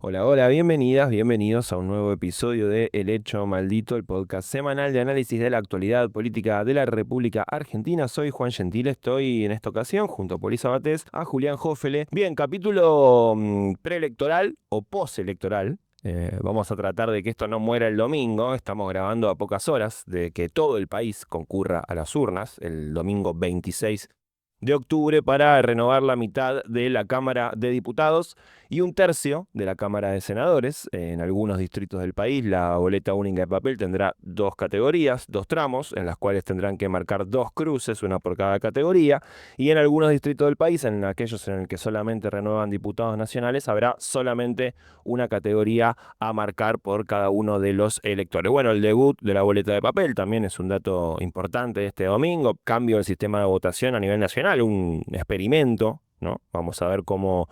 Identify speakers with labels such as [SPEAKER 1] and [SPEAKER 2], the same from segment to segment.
[SPEAKER 1] Hola, hola, bienvenidas, bienvenidos a un nuevo episodio de El Hecho Maldito, el podcast semanal de análisis de la actualidad política de la República Argentina. Soy Juan Gentile, estoy en esta ocasión junto a Polisa Batés, a Julián Jófele. Bien, capítulo preelectoral o postelectoral. Vamos a tratar de que esto no muera el domingo. Estamos grabando a pocas horas de que todo el país concurra a las urnas el domingo 26 de octubre para renovar la mitad de la Cámara de Diputados y un tercio de la Cámara de Senadores. En algunos distritos del país, la boleta única de papel tendrá dos categorías, dos tramos, en las cuales tendrán que marcar dos cruces, una por cada categoría. Y en algunos distritos del país, en aquellos en los que solamente renuevan diputados nacionales, habrá solamente una categoría a marcar por cada uno de los electores. Bueno, el debut de la boleta de papel también es un dato importante de este domingo. Cambio del sistema de votación a nivel nacional, un experimento, ¿no? Vamos a ver cómo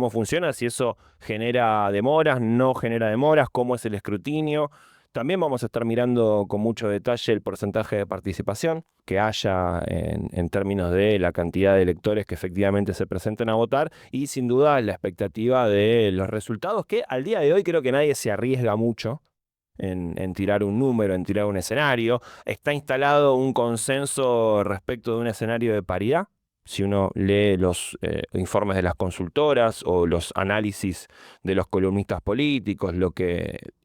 [SPEAKER 1] funciona, si eso genera demoras, no genera demoras, cómo es el escrutinio. También vamos a estar mirando con mucho detalle el porcentaje de participación que haya en términos de la cantidad de electores que efectivamente se presenten a votar y sin duda la expectativa de los resultados, que al día de hoy creo que nadie se arriesga mucho en tirar un número, en tirar un escenario. Está instalado un consenso respecto de un escenario de paridad. Si uno lee los informes de las consultoras o los análisis de los columnistas políticos,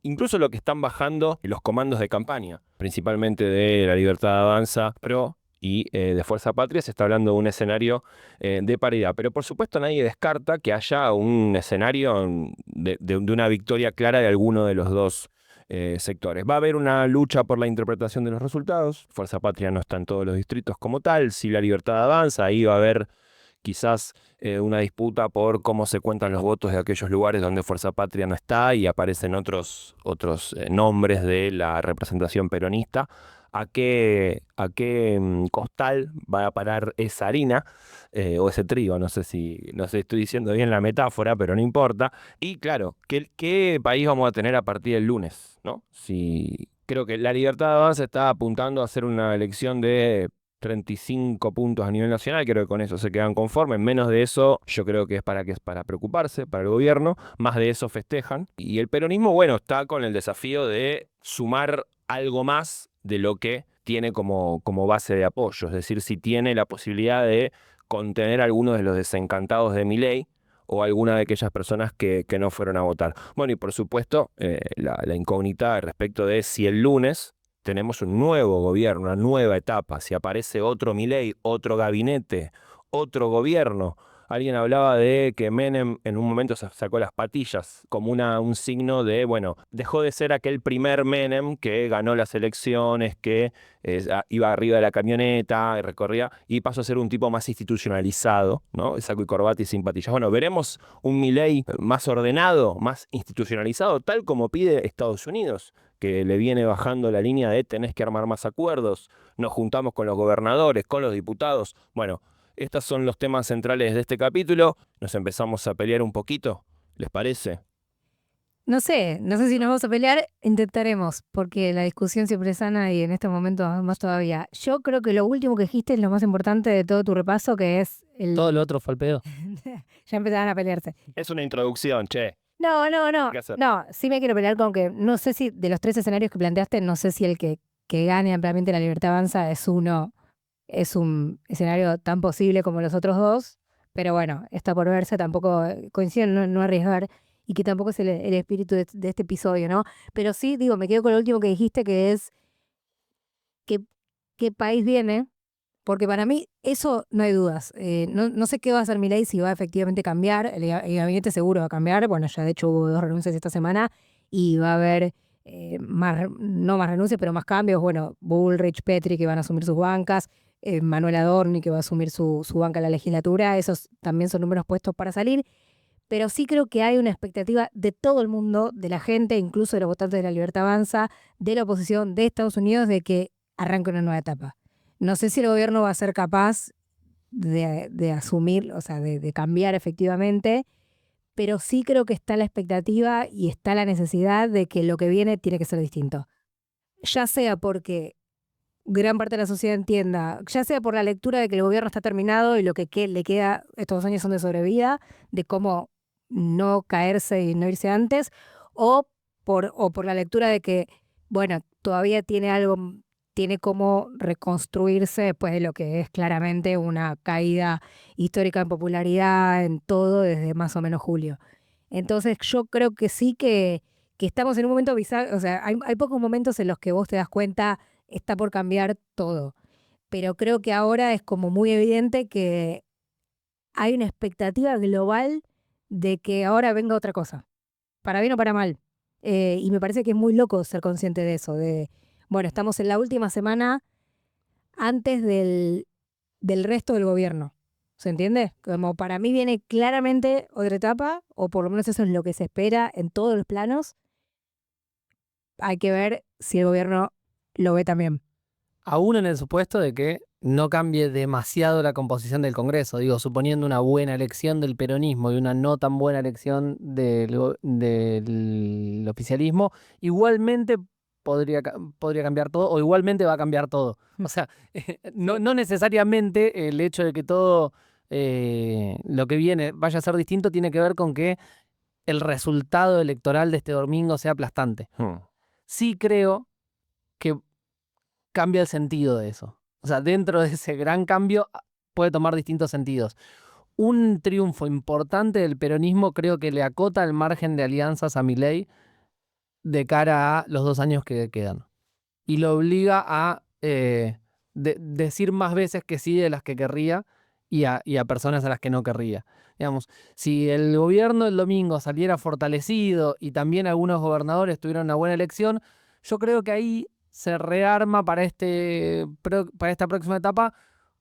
[SPEAKER 1] incluso lo que están bajando los comandos de campaña, principalmente de La Libertad Avanza, PRO y de Fuerza Patria, se está hablando de un escenario de paridad. Pero por supuesto nadie descarta que haya un escenario de una victoria clara de alguno de los dos sectores. Va a haber una lucha por la interpretación de los resultados. Fuerza Patria no está en todos los distritos como tal. Si La Libertad Avanza, ahí va a haber quizás una disputa por cómo se cuentan los votos de aquellos lugares donde Fuerza Patria no está y aparecen otros nombres de la representación peronista. ¿A qué costal va a parar esa harina o ese trigo? No sé si estoy diciendo bien la metáfora, pero no importa. Y claro, ¿qué país vamos a tener a partir del lunes, ¿no? Si creo que La Libertad Avanza está apuntando a hacer una elección de 35 puntos a nivel nacional, creo que con eso se quedan conformes. Menos de eso, yo creo que es para preocuparse, para el gobierno. Más de eso festejan. Y el peronismo, bueno, está con el desafío de sumar algo más de lo que tiene como base de apoyo. Es decir, si tiene la posibilidad de contener a algunos de los desencantados de Milei o alguna de aquellas personas que no fueron a votar. Bueno, y por supuesto, la incógnita respecto de si el lunes tenemos un nuevo gobierno, una nueva etapa, si aparece otro Milei, otro gabinete, otro gobierno. Alguien hablaba de que Menem en un momento se sacó las patillas como un signo de, bueno, dejó de ser aquel primer Menem que ganó las elecciones, que iba arriba de la camioneta y recorría, y pasó a ser un tipo más institucionalizado, ¿no? Saco y corbata y sin patillas. Bueno, veremos un Milei más ordenado, más institucionalizado, tal como pide Estados Unidos, que le viene bajando la línea de tenés que armar más acuerdos, nos juntamos con los gobernadores, con los diputados. Bueno, estos son los temas centrales de este capítulo. Nos empezamos a pelear un poquito, ¿les parece?
[SPEAKER 2] No sé si nos vamos a pelear, intentaremos, porque la discusión siempre es sana y en este momento más todavía. Yo creo que lo último que dijiste es lo más importante de todo tu repaso, que es
[SPEAKER 3] Todo
[SPEAKER 2] el...
[SPEAKER 3] lo otro fue al pedo.
[SPEAKER 2] Ya empezaban a pelearse.
[SPEAKER 1] Es una introducción, che.
[SPEAKER 2] No, no, no,
[SPEAKER 1] ¿Qué hacer?
[SPEAKER 2] no, sí me quiero pelear con que, no sé si de los tres escenarios que planteaste, no sé si el que gane ampliamente La Libertad Avanza es un escenario tan posible como los otros dos, pero bueno, está por verse, tampoco coincido en no arriesgar y que tampoco es el espíritu de este episodio, ¿no? Pero sí, digo, me quedo con lo último que dijiste, que es qué, qué país viene, porque para mí eso no hay dudas. No sé qué va a hacer Milei, si va a efectivamente cambiar, el gabinete seguro va a cambiar, bueno, ya de hecho hubo 2 renuncias esta semana y va a haber no más renuncias, pero más cambios, bueno, Bullrich, Petri que van a asumir sus bancas, Manuel Adorni que va a asumir su banca en la legislatura, esos también son números puestos para salir, pero sí creo que hay una expectativa de todo el mundo, de la gente, incluso de los votantes de La Libertad Avanza, de la oposición de Estados Unidos, de que arranque una nueva etapa. No sé si el gobierno va a ser capaz de asumir, o sea, de cambiar efectivamente, pero sí creo que está la expectativa y está la necesidad de que lo que viene tiene que ser distinto. Ya sea porque gran parte de la sociedad entienda, ya sea por la lectura de que el gobierno está terminado y lo que le queda, estos 2 años son de sobrevida, de cómo no caerse y no irse antes, o por la lectura de que, bueno, todavía tiene cómo reconstruirse después de lo que es claramente una caída histórica en popularidad en todo desde más o menos julio. Entonces yo creo que sí que estamos en un momento bizarro, o sea, hay pocos momentos en los que vos te das cuenta está por cambiar todo, pero creo que ahora es como muy evidente que hay una expectativa global de que ahora venga otra cosa, para bien o para mal. Y me parece que es muy loco ser consciente de eso, bueno, estamos en la última semana antes del resto del gobierno. ¿Se entiende? Como para mí viene claramente otra etapa, o por lo menos eso es lo que se espera en todos los planos. Hay que ver si el gobierno lo ve también.
[SPEAKER 3] Aún en el supuesto de que no cambie demasiado la composición del Congreso, digo, suponiendo una buena elección del peronismo y una no tan buena elección del oficialismo, igualmente podría cambiar todo, o igualmente va a cambiar todo. O sea, no necesariamente el hecho de que todo lo que viene vaya a ser distinto tiene que ver con que el resultado electoral de este domingo sea aplastante. Sí creo que cambia el sentido de eso. O sea, dentro de ese gran cambio puede tomar distintos sentidos. Un triunfo importante del peronismo creo que le acota el margen de alianzas a Milei de cara a los 2 años que quedan. Y lo obliga a decir más veces que sí de las que querría y a personas a las que no querría. Digamos, si el gobierno el domingo saliera fortalecido y también algunos gobernadores tuvieran una buena elección, yo creo que ahí se rearma para esta próxima etapa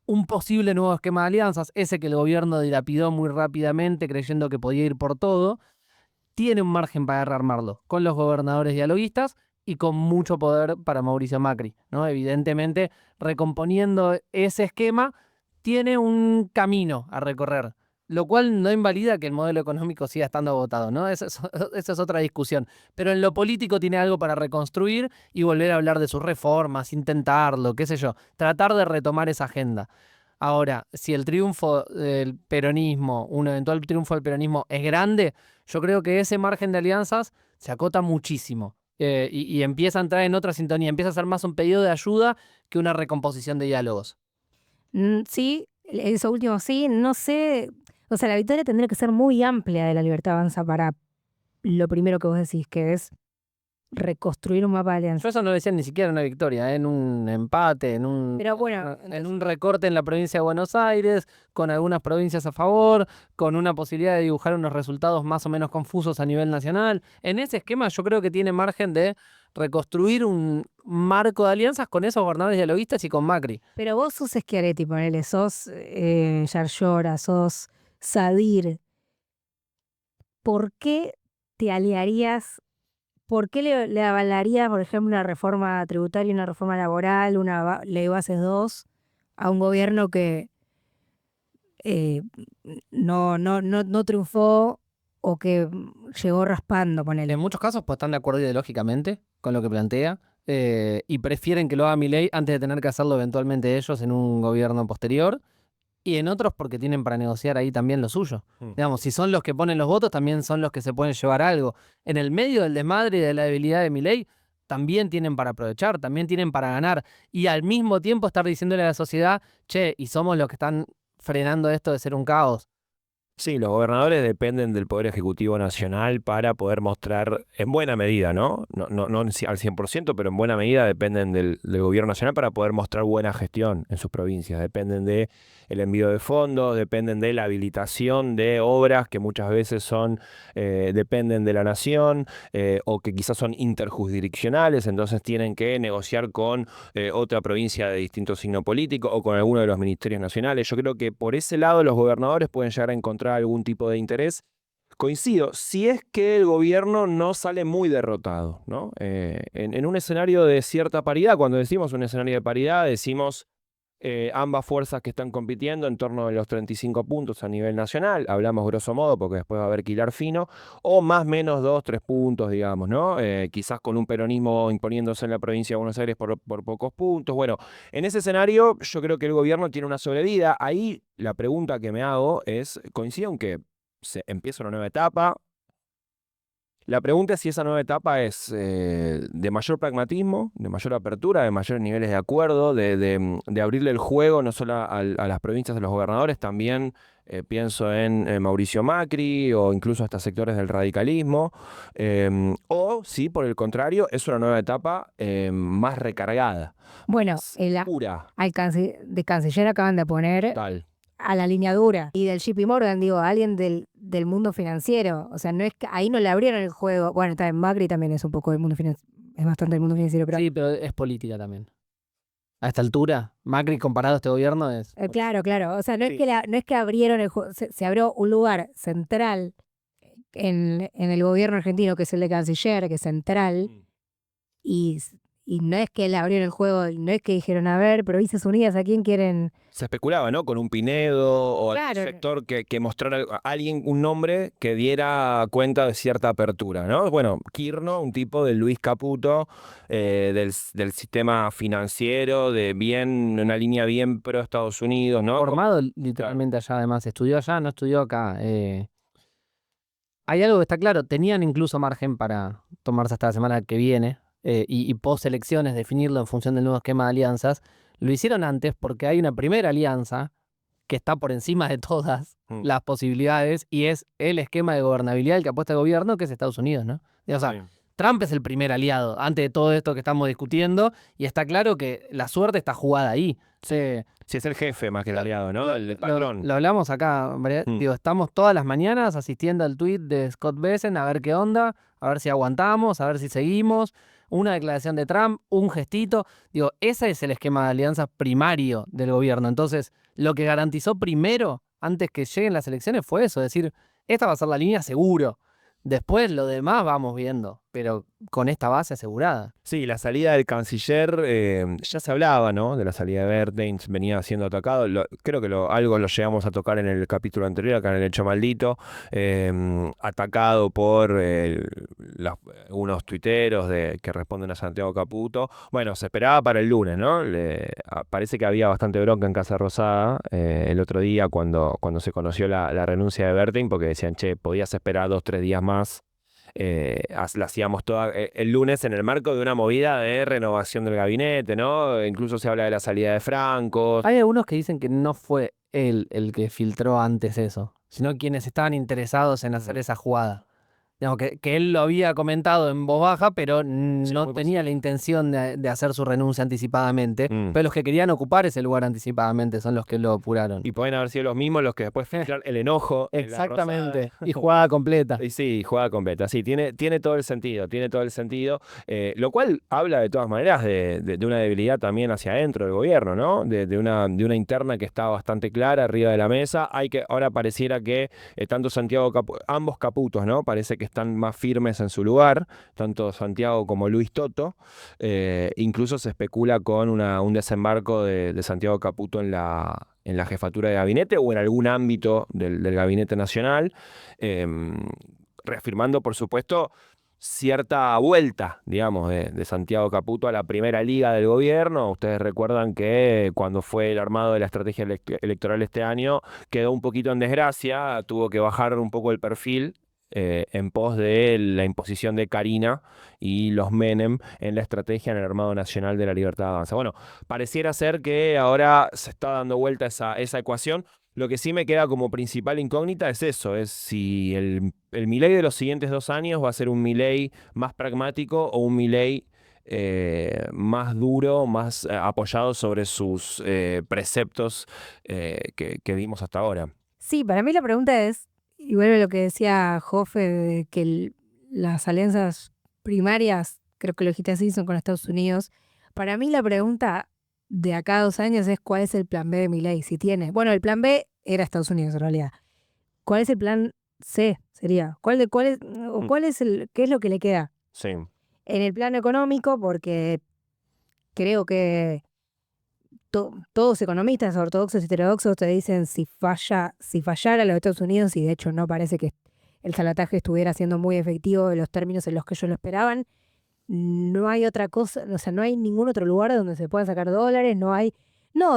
[SPEAKER 3] un posible nuevo esquema de alianzas, ese que el gobierno dilapidó muy rápidamente creyendo que podía ir por todo. Tiene un margen para rearmarlo con los gobernadores dialoguistas y con mucho poder para Mauricio Macri, ¿no? Evidentemente, recomponiendo ese esquema, tiene un camino a recorrer, lo cual no invalida que el modelo económico siga estando agotado, ¿no? Esa es otra discusión. Pero en lo político tiene algo para reconstruir y volver a hablar de sus reformas, intentarlo, qué sé yo, tratar de retomar esa agenda. Ahora, si el triunfo del peronismo, un eventual triunfo del peronismo es grande, yo creo que ese margen de alianzas se acota muchísimo y empieza a entrar en otra sintonía, empieza a ser más un pedido de ayuda que una recomposición de diálogos.
[SPEAKER 2] Sí, eso último sí, no sé, o sea, la victoria tendría que ser muy amplia de la Libertad Avanza para lo primero que vos decís, que es reconstruir un mapa de alianza.
[SPEAKER 3] Yo eso no decía ni siquiera una victoria, en un empate,
[SPEAKER 2] Pero bueno,
[SPEAKER 3] en un recorte en la provincia de Buenos Aires, con algunas provincias a favor, con una posibilidad de dibujar unos resultados más o menos confusos a nivel nacional. En ese esquema yo creo que tiene margen de reconstruir un marco de alianzas con esos gobernadores dialoguistas y con Macri.
[SPEAKER 2] pero vos sos Schiaretti, ponele, sos Yarlora, sos Sadir. ¿Por qué te aliarías? ¿Por qué le avalarías, por ejemplo, una reforma tributaria, una reforma laboral, una ley bases 2 a un gobierno que no triunfó o que llegó raspando, ponele?
[SPEAKER 3] En muchos casos pues están de acuerdo ideológicamente con lo que plantea y prefieren que lo haga Milei antes de tener que hacerlo eventualmente ellos en un gobierno posterior. Y en otros porque tienen para negociar ahí también lo suyo. Digamos, si son los que ponen los votos, también son los que se pueden llevar algo. En el medio del desmadre y de la debilidad de Milei, también tienen para aprovechar, también tienen para ganar. Y al mismo tiempo estar diciéndole a la sociedad, che, y somos los que están frenando esto de ser un caos.
[SPEAKER 1] Sí, los gobernadores dependen del Poder Ejecutivo Nacional para poder mostrar, en buena medida, ¿no? No al 100%, pero en buena medida dependen del Gobierno Nacional para poder mostrar buena gestión en sus provincias. Dependen del envío de fondos, dependen de la habilitación de obras que muchas veces dependen de la Nación o que quizás son interjurisdiccionales, entonces tienen que negociar con otra provincia de distinto signo político o con alguno de los ministerios nacionales. Yo creo que por ese lado los gobernadores pueden llegar a encontrar algún tipo de interés. Coincido, si es que el gobierno no sale muy derrotado, ¿no? En un escenario de cierta paridad, cuando decimos un escenario de paridad, decimos ambas fuerzas que están compitiendo en torno de los 35 puntos a nivel nacional, hablamos grosso modo porque después va a haber que hilar fino, o más o menos 2, 3 puntos, digamos, ¿no? Quizás con un peronismo imponiéndose en la provincia de Buenos Aires por pocos puntos. Bueno, en ese escenario yo creo que el gobierno tiene una sobrevida. Ahí la pregunta que me hago es, coincido en que se empieza una nueva etapa. La pregunta es si esa nueva etapa es de mayor pragmatismo, de mayor apertura, de mayores niveles de acuerdo, de abrirle el juego no solo a las provincias de los gobernadores, también pienso en Mauricio Macri o incluso hasta sectores del radicalismo, o si por el contrario es una nueva etapa más recargada,
[SPEAKER 2] Bueno,
[SPEAKER 1] más pura,
[SPEAKER 2] de canciller acaban de poner
[SPEAKER 1] tal.
[SPEAKER 2] a la línea dura. Y del JP Morgan, digo, a alguien del mundo financiero. O sea, no es que ahí no le abrieron el juego. Bueno, está en Macri también es un poco del mundo financiero. Es bastante del mundo financiero, pero
[SPEAKER 3] Sí, pero es política también. A esta altura, Macri comparado a este gobierno es...
[SPEAKER 2] claro. O sea, no
[SPEAKER 1] Sí.
[SPEAKER 2] es que no es que abrieron el juego, se abrió un lugar central en el gobierno argentino, que es el de canciller, que es central, y no es que le abrieron el juego, no es que dijeron, a ver, Provincias Unidas, ¿a quién quieren?
[SPEAKER 1] Se especulaba, ¿no? Con un Pinedo o algún
[SPEAKER 2] Claro.
[SPEAKER 1] sector que mostrara a alguien, un nombre que diera cuenta de cierta apertura, ¿no? Bueno, Kirno, un tipo de Luis Caputo, del sistema financiero, una línea bien pro Estados Unidos, ¿no?
[SPEAKER 3] Formado literalmente allá, además. Estudió allá, no estudió acá. Hay algo que está claro, tenían incluso margen para tomarse hasta la semana que viene y post elecciones definirlo en función del nuevo esquema de alianzas. Lo hicieron antes porque hay una primera alianza que está por encima de todas las posibilidades y es el esquema de gobernabilidad del que apuesta el gobierno, que es Estados Unidos, ¿no? O sea,
[SPEAKER 1] Sí.
[SPEAKER 3] Trump es el primer aliado antes de todo esto que estamos discutiendo y está claro que la suerte está jugada ahí.
[SPEAKER 1] Sí, es el jefe más que el aliado, ¿no? El patrón.
[SPEAKER 3] Lo hablamos acá, María. Digo, estamos todas las mañanas asistiendo al tweet de Scott Bessent a ver qué onda, a ver si aguantamos, a ver si seguimos. Una declaración de Trump, un gestito. Digo, ese es el esquema de alianza primario del gobierno. Entonces, lo que garantizó primero, antes que lleguen las elecciones, fue eso, decir, esta va a ser la línea seguro. Después lo demás vamos viendo, pero con esta base asegurada.
[SPEAKER 1] Sí, la salida del canciller, ya se hablaba, ¿no? De la salida de Bertens, venía siendo atacado. Creo que algo lo llegamos a tocar en el capítulo anterior, acá en el Hecho Maldito. Atacado por unos tuiteros que responden a Santiago Caputo. Bueno, se esperaba para el lunes, ¿no? Parece que había bastante bronca en Casa Rosada el otro día cuando se conoció la renuncia de Bertens, porque decían, che, podías esperar 2-3 días más. La hacíamos toda el lunes en el marco de una movida de renovación del gabinete, ¿no? Incluso se habla de la salida de Franco.
[SPEAKER 3] Hay algunos que dicen que no fue él el que filtró antes eso, sino quienes estaban interesados en hacer esa jugada. Digamos, que él lo había comentado en voz baja, pero no tenía la intención de hacer su renuncia anticipadamente. Pero los que querían ocupar ese lugar anticipadamente son los que lo apuraron.
[SPEAKER 1] Y pueden haber sido los mismos los que después filtraron el enojo.
[SPEAKER 3] Exactamente. Y jugada completa.
[SPEAKER 1] Y sí, jugada completa. Sí, tiene todo el sentido, lo cual habla de todas maneras de una debilidad también hacia adentro del gobierno, ¿no? De una interna que está bastante clara arriba de la mesa. Ahora pareciera que tanto ambos Caputos, ¿no? Parece que están más firmes en su lugar, tanto Santiago como Luis Toto. Incluso se especula con un desembarco de Santiago Caputo en la jefatura de gabinete o en algún ámbito del gabinete nacional, reafirmando, por supuesto, cierta vuelta, digamos, de Santiago Caputo a la primera liga del gobierno. Ustedes recuerdan que cuando fue el armado de la estrategia electoral este año, quedó un poquito en desgracia, tuvo que bajar un poco el perfil en pos de la imposición de Carina y los Menem en la estrategia en el armado nacional de la Libertad Avanza. Bueno, pareciera ser que ahora se está dando vuelta esa ecuación. Lo que sí me queda como principal incógnita es eso, es si el Milei de los siguientes 2 años va a ser un Milei más pragmático o un Milei más duro, más apoyado sobre sus preceptos que vimos hasta ahora.
[SPEAKER 2] Sí, para mí la pregunta es, y vuelve a lo que decía Joffe, de que las alianzas primarias, creo que lo dijiste así, son con Estados Unidos. Para mí la pregunta de acá a 2 años es cuál es el plan B de Milei, si tiene. Bueno, el plan B era Estados Unidos en realidad. ¿Cuál es el plan C? Sería. ¿Qué es lo que le queda?
[SPEAKER 1] Sí.
[SPEAKER 2] En el plano económico, porque creo que todos economistas ortodoxos y heterodoxos te dicen si fallara los Estados Unidos, y de hecho no parece que el salvataje estuviera siendo muy efectivo en los términos en los que ellos lo esperaban, no hay otra cosa, o sea, no hay ningún otro lugar donde se puedan sacar dólares, no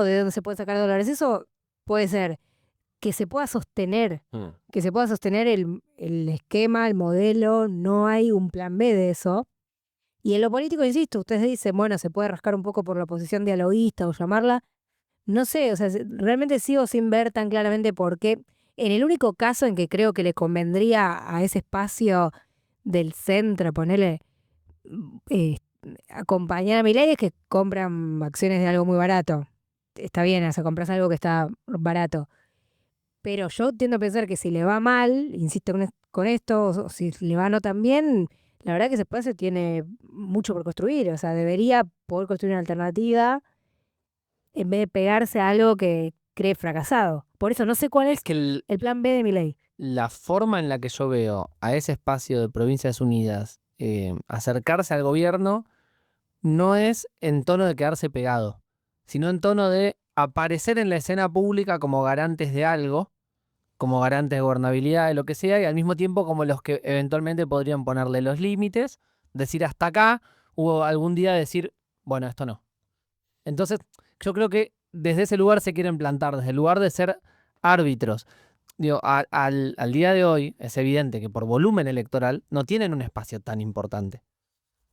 [SPEAKER 2] de donde se pueden sacar dólares. Eso puede ser que se pueda sostener, el esquema, el modelo, no hay un plan B de eso. Y en lo político, insisto, ustedes dicen, bueno, se puede rascar un poco por la oposición dialoguista o llamarla. No sé, o sea, realmente sigo sin ver tan claramente por qué. En el único caso en que creo que le convendría a ese espacio del centro ponerle acompañar a Milei es que compran acciones de algo muy barato. Está bien, o sea, compras algo que está barato. Pero yo tiendo a pensar que si le va mal, insisto con esto, o si le va no tan bien, la verdad que ese espacio tiene mucho por construir. O sea, debería poder construir una alternativa en vez de pegarse a algo que cree fracasado. Por eso no sé cuál es
[SPEAKER 3] Es que
[SPEAKER 2] el plan B de Milei.
[SPEAKER 3] la forma en la que yo veo a ese espacio de Provincias Unidas acercarse al gobierno no es en tono de quedarse pegado, sino en tono de aparecer en la escena pública como garantes de algo, como garantes de gobernabilidad, de lo que sea, y al mismo tiempo como los que eventualmente podrían ponerle los límites, decir hasta acá, o algún día decir, bueno, esto no. Entonces, yo creo que desde ese lugar se quieren plantar, desde el lugar de ser árbitros. Digo, al día de hoy es evidente que por volumen electoral no tienen un espacio tan importante.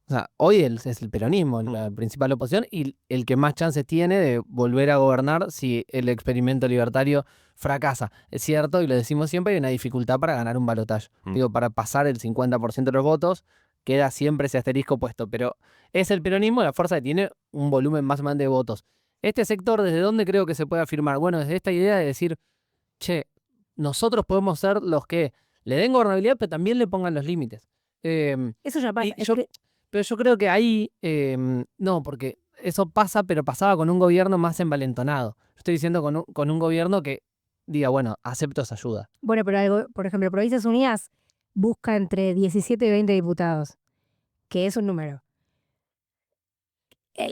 [SPEAKER 3] O sea, hoy es el peronismo la principal oposición y el que más chances tiene de volver a gobernar si el experimento libertario fracasa. Es cierto, y lo decimos siempre, hay una dificultad para ganar un balotaje. Digo, para pasar el 50% de los votos, queda siempre ese asterisco puesto. Pero es el peronismo la fuerza que tiene un volumen más grande de votos. Este sector, ¿desde dónde creo que se puede afirmar? Bueno, desde esta idea de decir, che, nosotros podemos ser los que le den gobernabilidad, pero también le pongan los límites.
[SPEAKER 2] Eso ya pasa.
[SPEAKER 3] Pero yo creo que ahí, no, porque eso pasa, pero pasaba con un gobierno más envalentonado. Estoy diciendo con un gobierno que diga, bueno, acepto esa ayuda.
[SPEAKER 2] Bueno, pero algo, por ejemplo, Provincias Unidas busca entre 17 y 20 diputados, que es un número.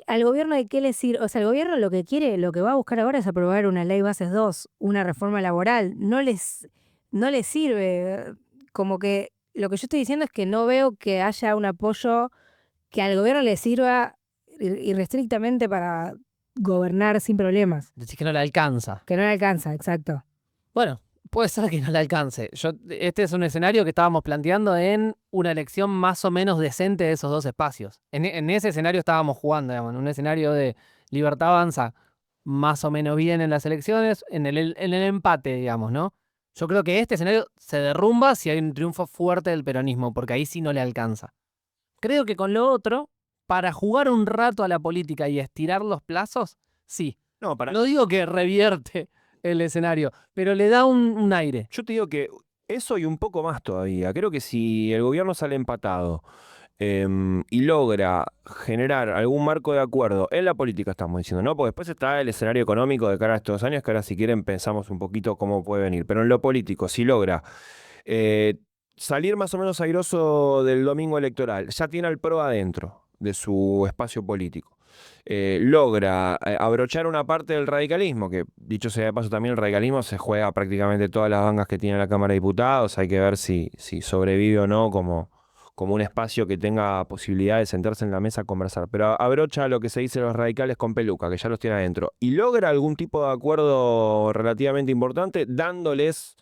[SPEAKER 2] ¿Al gobierno de qué le sirve? O sea, el gobierno lo que quiere, lo que va a buscar ahora es aprobar una ley bases 2, una reforma laboral. No les sirve. Como que lo que yo estoy diciendo es que no veo que haya un apoyo que al gobierno le sirva irrestrictamente para gobernar sin problemas.
[SPEAKER 3] Decís que no le alcanza.
[SPEAKER 2] Que no le alcanza, exacto.
[SPEAKER 3] Bueno, puede ser que no le alcance. Este es un escenario que estábamos planteando en una elección más o menos decente de esos dos espacios. En ese escenario estábamos jugando, digamos, en un escenario de Libertad Avanza más o menos bien en las elecciones, en el empate, digamos, ¿no? Yo creo que este escenario se derrumba si hay un triunfo fuerte del peronismo, porque ahí sí no le alcanza. Creo que con lo otro, para jugar un rato a la política y estirar los plazos, sí.
[SPEAKER 1] No
[SPEAKER 3] digo que revierte el escenario, pero le da un aire.
[SPEAKER 1] Yo te digo que eso y un poco más todavía. Creo que si el gobierno sale empatado y logra generar algún marco de acuerdo en la política, estamos diciendo, ¿no? Porque después está el escenario económico de cara a estos años, que ahora si quieren pensamos un poquito cómo puede venir. Pero en lo político, si logra salir más o menos airoso del domingo electoral, ya tiene al PRO adentro de su espacio político. Logra abrochar una parte del radicalismo, que dicho sea de paso también el radicalismo se juega prácticamente todas las bancas que tiene la Cámara de Diputados, hay que ver si sobrevive o no como un espacio que tenga posibilidad de sentarse en la mesa a conversar, pero abrocha lo que se dice los radicales con peluca, que ya los tiene adentro, y logra algún tipo de acuerdo relativamente importante, dándoles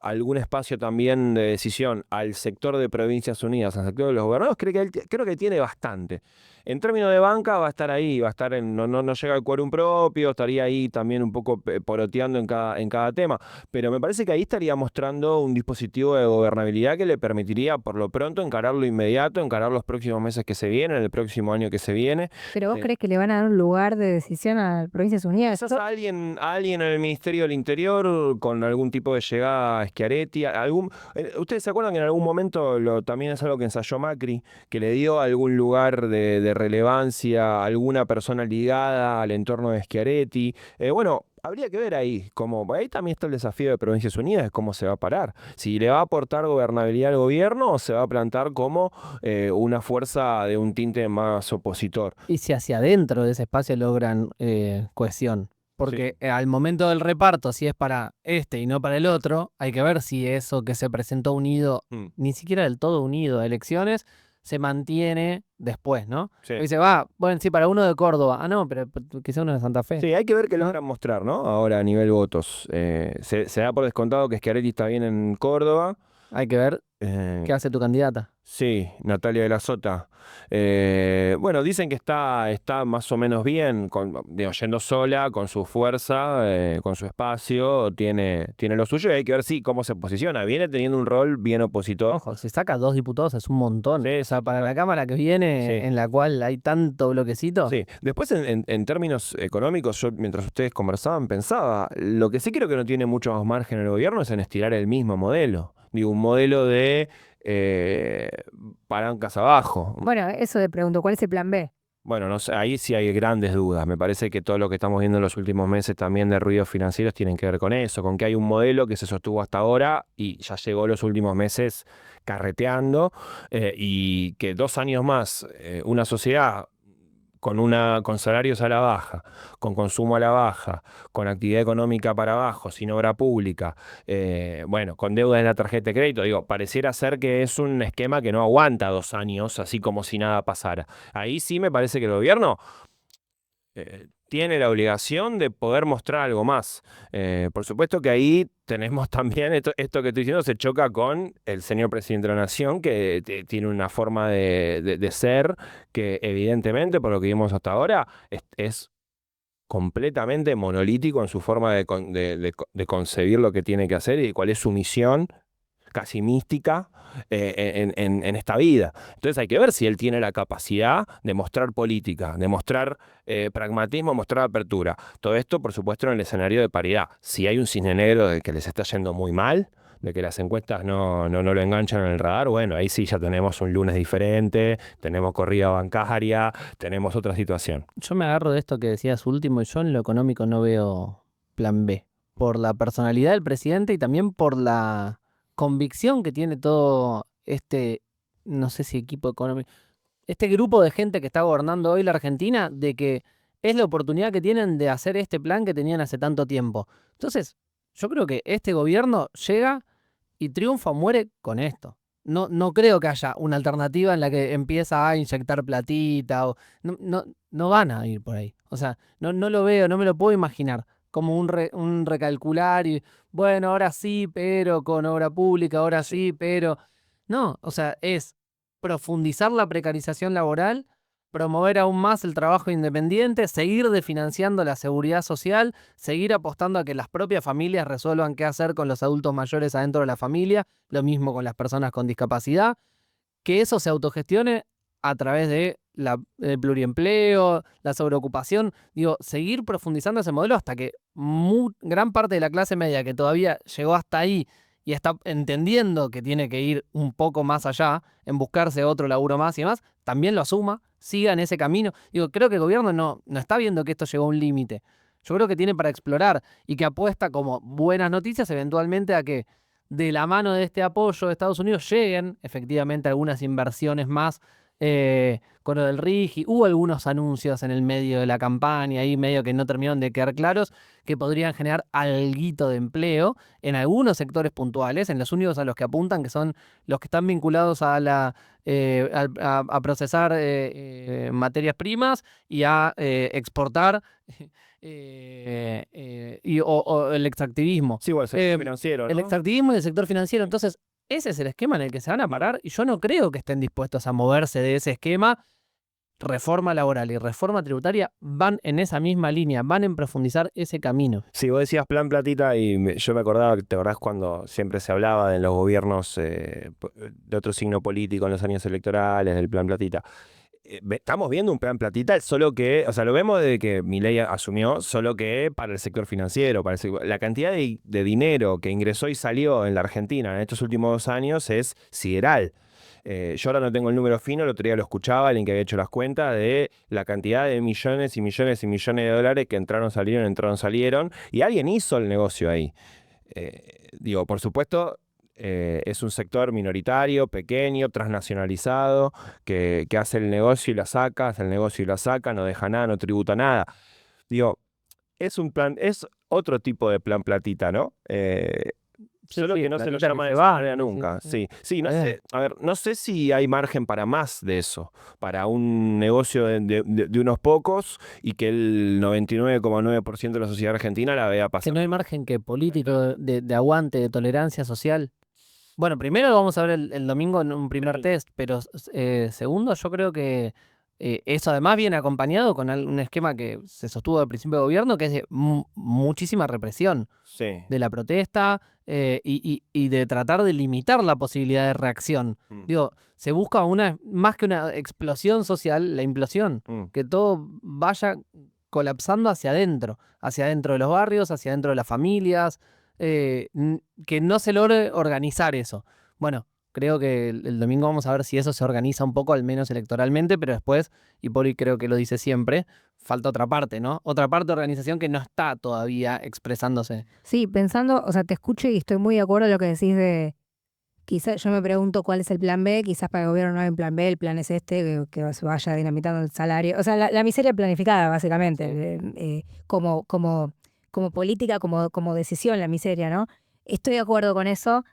[SPEAKER 1] algún espacio también de decisión al sector de Provincias Unidas, al sector de los gobernados, creo que tiene bastante. En términos de banca va a estar ahí, va a estar no llega al quórum propio, estaría ahí también un poco poroteando en cada tema, pero me parece que ahí estaría mostrando un dispositivo de gobernabilidad que le permitiría por lo pronto encarar lo inmediato, encarar los próximos meses que se vienen, el próximo año que se viene.
[SPEAKER 2] ¿Pero vos crees que le van a dar un lugar de decisión a Provincias Unidas?
[SPEAKER 1] Quizás a alguien en el Ministerio del Interior con algún tipo de llegada a Schiaretti, ¿ustedes se acuerdan que en algún momento también es algo que ensayó Macri, que le dio algún lugar de relevancia a alguna persona ligada al entorno de Schiaretti? Bueno, habría que ver ahí, ahí también está el desafío de Provincias Unidas, cómo se va a parar. Si le va a aportar gobernabilidad al gobierno o se va a plantar como una fuerza de un tinte más opositor.
[SPEAKER 3] Y si hacia adentro de ese espacio logran cohesión. Porque sí, al momento del reparto, si es para este y no para el otro, hay que ver si eso que se presentó unido, ni siquiera del todo unido a elecciones, se mantiene después, ¿no?
[SPEAKER 1] Sí.
[SPEAKER 3] Y dice, bueno, sí, para uno de Córdoba. Pero quizá uno de Santa Fe.
[SPEAKER 1] Sí, hay que ver qué logran mostrar, ¿no? Ahora a nivel votos. Se da por descontado que Schiaretti está bien en Córdoba.
[SPEAKER 3] Hay que ver
[SPEAKER 1] Eh,
[SPEAKER 3] qué hace tu candidata.
[SPEAKER 1] Sí, Natalia de la Sota. Bueno, dicen que está más o menos bien, yendo sola, con su fuerza, con su espacio, tiene lo suyo y hay que ver cómo se posiciona. Viene teniendo un rol bien opositor.
[SPEAKER 3] Ojo, si saca 2 diputados es un montón.
[SPEAKER 1] Sí,
[SPEAKER 3] O sea, para la Cámara que viene,
[SPEAKER 1] sí.
[SPEAKER 3] en la cual hay tanto bloquecito.
[SPEAKER 1] Sí, después en términos económicos, yo mientras ustedes conversaban pensaba, lo que sí creo que no tiene mucho más margen el gobierno es en estirar el mismo modelo. Digo, un modelo de palancas abajo.
[SPEAKER 2] Bueno, eso te pregunto, ¿cuál es el plan B?
[SPEAKER 1] Bueno, no sé, ahí sí hay grandes dudas. Me parece que todo lo que estamos viendo en los últimos meses también de ruidos financieros tienen que ver con eso, con que hay un modelo que se sostuvo hasta ahora y ya llegó los últimos meses carreteando y que 2 años más una sociedad con salarios a la baja, con consumo a la baja, con actividad económica para abajo, sin obra pública, bueno, con deuda en la tarjeta de crédito, digo, pareciera ser que es un esquema que no aguanta 2 años, así como si nada pasara. Ahí sí me parece que el gobierno tiene la obligación de poder mostrar algo más. Por supuesto que ahí tenemos también esto que estoy diciendo se choca con el señor presidente de la Nación, que tiene una forma de ser que evidentemente, por lo que vimos hasta ahora, es completamente monolítico en su forma de concebir lo que tiene que hacer y cuál es su misión casi mística en esta vida. Entonces hay que ver si él tiene la capacidad de mostrar política, de mostrar pragmatismo, mostrar apertura. Todo esto, por supuesto, en el escenario de paridad. Si hay un cisne negro de que les está yendo muy mal, de que las encuestas no lo enganchan en el radar, bueno, ahí sí ya tenemos un lunes diferente, tenemos corrida bancaria, tenemos otra situación.
[SPEAKER 3] Yo me agarro de esto que decías último y yo en lo económico no veo plan B. Por la personalidad del presidente y también por la convicción que tiene todo no sé si equipo económico, este grupo de gente que está gobernando hoy la Argentina, de que es la oportunidad que tienen de hacer este plan que tenían hace tanto tiempo. Entonces, yo creo que este gobierno llega y triunfa o muere con esto. No creo que haya una alternativa en la que empieza a inyectar platita o no van a ir por ahí. O sea, no lo veo, no me lo puedo imaginar como un recalcular y bueno, ahora sí, pero con obra pública, ahora sí, pero no, o sea, es profundizar la precarización laboral, promover aún más el trabajo independiente, seguir desfinanciando la seguridad social, seguir apostando a que las propias familias resuelvan qué hacer con los adultos mayores adentro de la familia, lo mismo con las personas con discapacidad, que eso se autogestione a través de el pluriempleo, la sobreocupación, digo, seguir profundizando ese modelo hasta que gran parte de la clase media que todavía llegó hasta ahí y está entendiendo que tiene que ir un poco más allá, en buscarse otro laburo más y demás, también lo asuma, siga en ese camino. Digo, creo que el gobierno no está viendo que esto llegó a un límite. Yo creo que tiene para explorar y que apuesta como buenas noticias eventualmente a que de la mano de este apoyo de Estados Unidos lleguen efectivamente algunas inversiones más con lo del RIGI. Hubo algunos anuncios en el medio de la campaña, ahí medio que no terminaron de quedar claros, que podrían generar alguito de empleo en algunos sectores puntuales, en los únicos a los que apuntan, que son los que están vinculados a a procesar materias primas y a exportar o el extractivismo.
[SPEAKER 1] Sí, bueno, el sector financiero, ¿no?
[SPEAKER 3] El extractivismo y el sector financiero. Entonces, ese es el esquema en el que se van a parar y yo no creo que estén dispuestos a moverse de ese esquema. Reforma laboral y reforma tributaria van en esa misma línea, van en profundizar ese camino.
[SPEAKER 1] Sí, vos decías plan platita y yo me acordaba, ¿te acordás cuando siempre se hablaba de los gobiernos de otro signo político en los años electorales, del plan platita? Estamos viendo un plan platita, solo que, o sea, lo vemos desde que Milei asumió, solo que para el sector financiero, la cantidad de dinero que ingresó y salió en la Argentina en estos últimos 2 años es sideral. Yo ahora no tengo el número fino, el otro día lo escuchaba, alguien que había hecho las cuentas de la cantidad de millones y millones y millones de dólares que entraron, salieron, y alguien hizo el negocio ahí. Digo, por supuesto, es un sector minoritario, pequeño, transnacionalizado, que hace el negocio y la saca, hace el negocio y la saca, no deja nada, no tributa nada. Digo, es un plan, es otro tipo de plan platita, ¿no? Solo
[SPEAKER 3] sí,
[SPEAKER 1] que no se lo
[SPEAKER 3] platita que
[SPEAKER 1] llama
[SPEAKER 3] se
[SPEAKER 1] de esa
[SPEAKER 3] va,
[SPEAKER 1] manera
[SPEAKER 3] sí,
[SPEAKER 1] nunca.
[SPEAKER 3] sí.
[SPEAKER 1] Sí, sí, no
[SPEAKER 3] Está
[SPEAKER 1] sé.
[SPEAKER 3] bien.
[SPEAKER 1] A ver, no sé si hay margen para más de eso, para un negocio de unos pocos y que el 99,9% de la sociedad argentina la vea
[SPEAKER 3] Que
[SPEAKER 1] pasar.
[SPEAKER 3] no hay margen que político de aguante, de tolerancia social. Bueno, primero lo vamos a ver el domingo en un primer test, pero segundo, yo creo que eso además viene acompañado con un esquema que se sostuvo al principio de gobierno, que es de muchísima represión
[SPEAKER 1] Sí.
[SPEAKER 3] de la protesta y de tratar de limitar la posibilidad de reacción.
[SPEAKER 1] Mm.
[SPEAKER 3] Digo, se busca más que una explosión social, la implosión,
[SPEAKER 1] Mm.
[SPEAKER 3] que todo vaya colapsando hacia adentro de los barrios, hacia adentro de las familias, que no se logre organizar eso. Bueno, creo que el domingo vamos a ver si eso se organiza un poco, al menos electoralmente, pero después, y Poli creo que lo dice siempre, falta otra parte, ¿no? Otra parte de organización que no está todavía expresándose.
[SPEAKER 2] Sí, pensando, o sea, te escucho y estoy muy de acuerdo en lo que decís de, quizás yo me pregunto cuál es el plan B, quizás para el gobierno no hay un plan B, el plan es este, que se vaya dinamitando el salario, o sea, la miseria planificada, básicamente, como política, como decisión, la miseria, ¿no? Estoy de acuerdo con eso.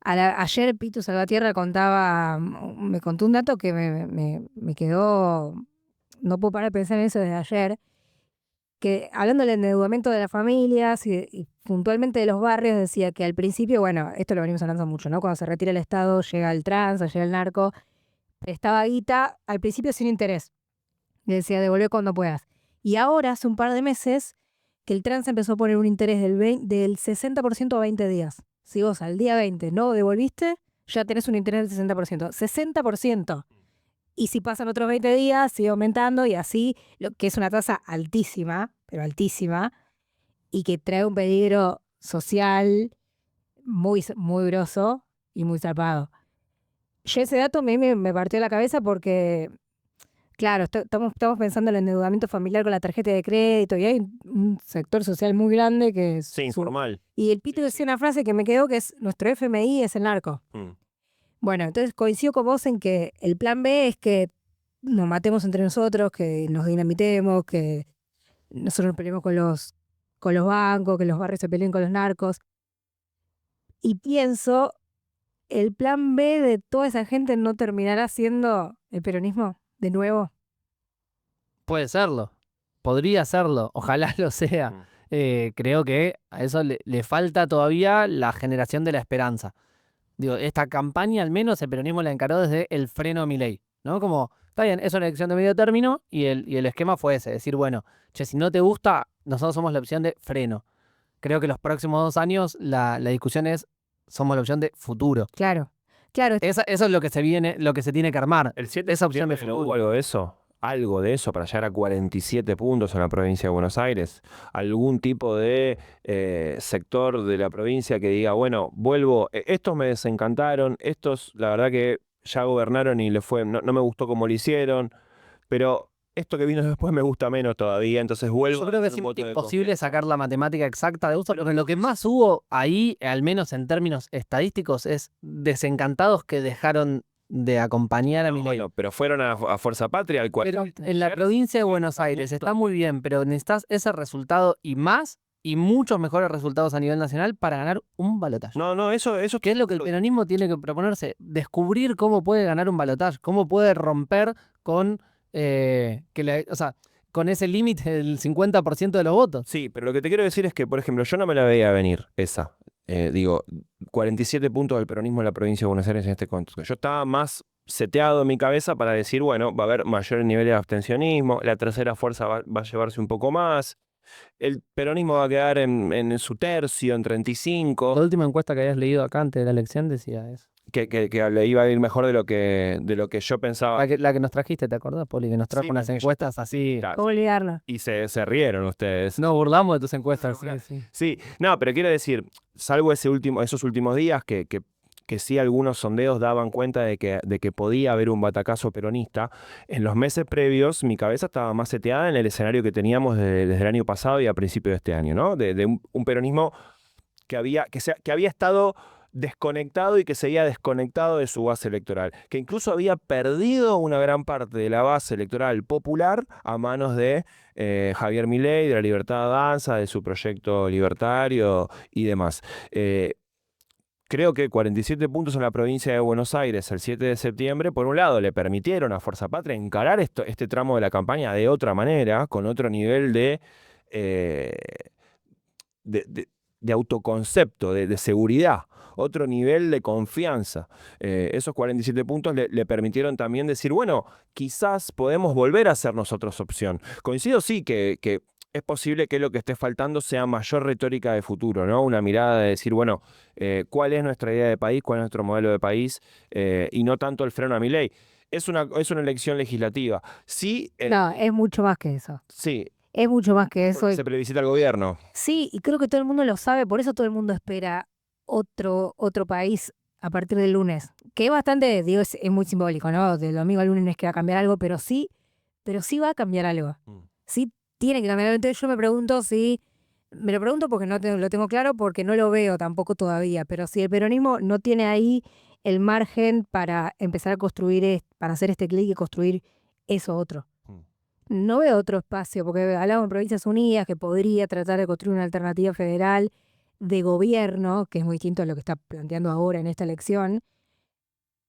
[SPEAKER 2] Ayer Pitu Salvatierra me contó un dato que me quedó, no puedo parar de pensar en eso desde ayer, que hablando del endeudamiento de las familias y puntualmente de los barrios, decía que al principio, bueno, esto lo venimos hablando mucho, ¿no? Cuando se retira el Estado, llega el trans, o llega el narco, prestaba guita, al principio sin interés. Y decía, devolvé cuando puedas. Y ahora, hace un par de meses, que el trans empezó a poner un interés del 60% a 20 días. Si vos al día 20 no devolviste, ya tenés un interés del 60%. 60%. Y si pasan otros 20 días, sigue aumentando y así, lo que es una tasa altísima, pero altísima, y que trae un peligro social muy grosso y muy zarpado. Yo ese dato a mí me partió la cabeza porque, claro, estamos pensando en el endeudamiento familiar con la tarjeta de crédito y hay un sector social muy grande que es...
[SPEAKER 1] Sí, informal.
[SPEAKER 2] Y el Pito decía una frase que me quedó que es, nuestro FMI es el narco.
[SPEAKER 1] Mm.
[SPEAKER 2] Bueno, entonces coincido con vos en que el plan B es que nos matemos entre nosotros, que nos dinamitemos, que nosotros nos peleemos con los bancos, que los barrios se peleen con los narcos. Y pienso, el plan B de toda esa gente no terminará siendo el peronismo de nuevo.
[SPEAKER 3] Puede serlo, podría serlo, ojalá lo sea.
[SPEAKER 1] Mm.
[SPEAKER 3] Creo que a eso le falta todavía la generación de la esperanza. Digo, esta campaña al menos el peronismo la encaró desde el freno a Milei, ¿no? Como, está bien, es una elección de medio término y el esquema fue ese, decir, bueno, che, si no te gusta, nosotros somos la opción de freno. Creo que los próximos 2 años la discusión es, somos la opción de futuro.
[SPEAKER 2] Claro, claro.
[SPEAKER 3] Eso es lo que se viene, lo que se tiene que armar.
[SPEAKER 1] El 7 de
[SPEAKER 3] Esa opción de
[SPEAKER 1] septiembre no
[SPEAKER 3] futuro.
[SPEAKER 1] hubo algo de eso. Algo de eso para llegar a 47 puntos en la provincia de Buenos Aires. Algún tipo de sector de la provincia que diga, bueno, vuelvo, estos me desencantaron, estos la verdad que ya gobernaron y les fue, no me gustó como lo hicieron, pero esto que vino después me gusta menos todavía, entonces vuelvo
[SPEAKER 3] Yo creo que
[SPEAKER 1] a
[SPEAKER 3] es
[SPEAKER 1] hacer un voto de
[SPEAKER 3] imposible
[SPEAKER 1] confianza.
[SPEAKER 3] sacar la matemática exacta de uso, pero lo que más hubo ahí, al menos en términos estadísticos, es desencantados que dejaron de acompañar a
[SPEAKER 1] No,
[SPEAKER 3] Milei.
[SPEAKER 1] bueno, pero fueron a Fuerza Patria, al cual
[SPEAKER 3] Pero en la provincia de Buenos Aires está muy bien, pero necesitas ese resultado y más y muchos mejores resultados a nivel nacional para ganar un balotaje.
[SPEAKER 1] No, eso
[SPEAKER 3] ¿Qué es lo que el peronismo tiene que proponerse? Descubrir cómo puede ganar un balotaje, cómo puede romper con, o sea, con ese límite del 50% de los votos.
[SPEAKER 1] Sí, pero lo que te quiero decir es que, por ejemplo, yo no me la veía venir esa. Digo, 47 puntos del peronismo en la provincia de Buenos Aires en este contexto. Yo estaba más seteado en mi cabeza para decir, bueno, va a haber mayores niveles de abstencionismo, la tercera fuerza va a llevarse un poco más, el peronismo va a quedar en su tercio, en
[SPEAKER 3] La
[SPEAKER 1] 35,
[SPEAKER 3] última encuesta que habías leído acá antes de la elección decía eso.
[SPEAKER 1] que le iba a ir mejor de lo que yo pensaba.
[SPEAKER 3] La que nos trajiste, ¿te acordás, Poli? Que nos trajo
[SPEAKER 1] Sí,
[SPEAKER 3] unas
[SPEAKER 1] me-
[SPEAKER 3] encuestas así.
[SPEAKER 1] Claro,
[SPEAKER 2] ¿Cómo olvidarlo?
[SPEAKER 1] y se rieron ustedes.
[SPEAKER 3] Nos burlamos de tus encuestas. Sí, sí.
[SPEAKER 1] Sí, no, pero quiero decir, salvo esos últimos días que sí algunos sondeos daban cuenta de que podía haber un batacazo peronista, en los meses previos mi cabeza estaba más seteada en el escenario que teníamos desde el año pasado y a principios de este año, ¿no? De un peronismo que había estado desconectado y que seguía desconectado de su base electoral, que incluso había perdido una gran parte de la base electoral popular a manos de Javier Milei, de la Libertad Avanza, de su proyecto libertario y demás. creo que 47 puntos en la provincia de Buenos Aires el 7 de septiembre, por un lado, le permitieron a Fuerza Patria encarar este tramo de la campaña de otra manera, con otro nivel eh, de autoconcepto, de seguridad, otro nivel de confianza. Esos 47 puntos le permitieron también decir, bueno, quizás podemos volver a ser nosotros opción. Coincido, sí, que es posible que lo que esté faltando sea mayor retórica de futuro, ¿no? Una mirada de decir, bueno, ¿cuál es nuestra idea de país? ¿Cuál es nuestro modelo de país? Y no tanto el freno a Milei. Es una elección legislativa. Sí,
[SPEAKER 2] No, es mucho más que eso.
[SPEAKER 1] sí,
[SPEAKER 2] Es mucho más que eso.
[SPEAKER 1] se plebiscita el gobierno.
[SPEAKER 2] Sí, y creo que todo el mundo lo sabe, por eso todo el mundo espera otro país a partir del lunes. Que es bastante, digo, es muy simbólico, ¿no? Del domingo al lunes no es que va a cambiar algo, pero sí va a cambiar algo. Sí tiene que cambiar algo. Entonces yo me lo pregunto porque no lo tengo claro, porque no lo veo tampoco todavía, pero si el peronismo no tiene ahí el margen para empezar a construir, para hacer este clic y construir eso otro. No veo otro espacio, porque hablamos en Provincias Unidas que podría tratar de construir una alternativa federal de gobierno, que es muy distinto a lo que está planteando ahora en esta elección,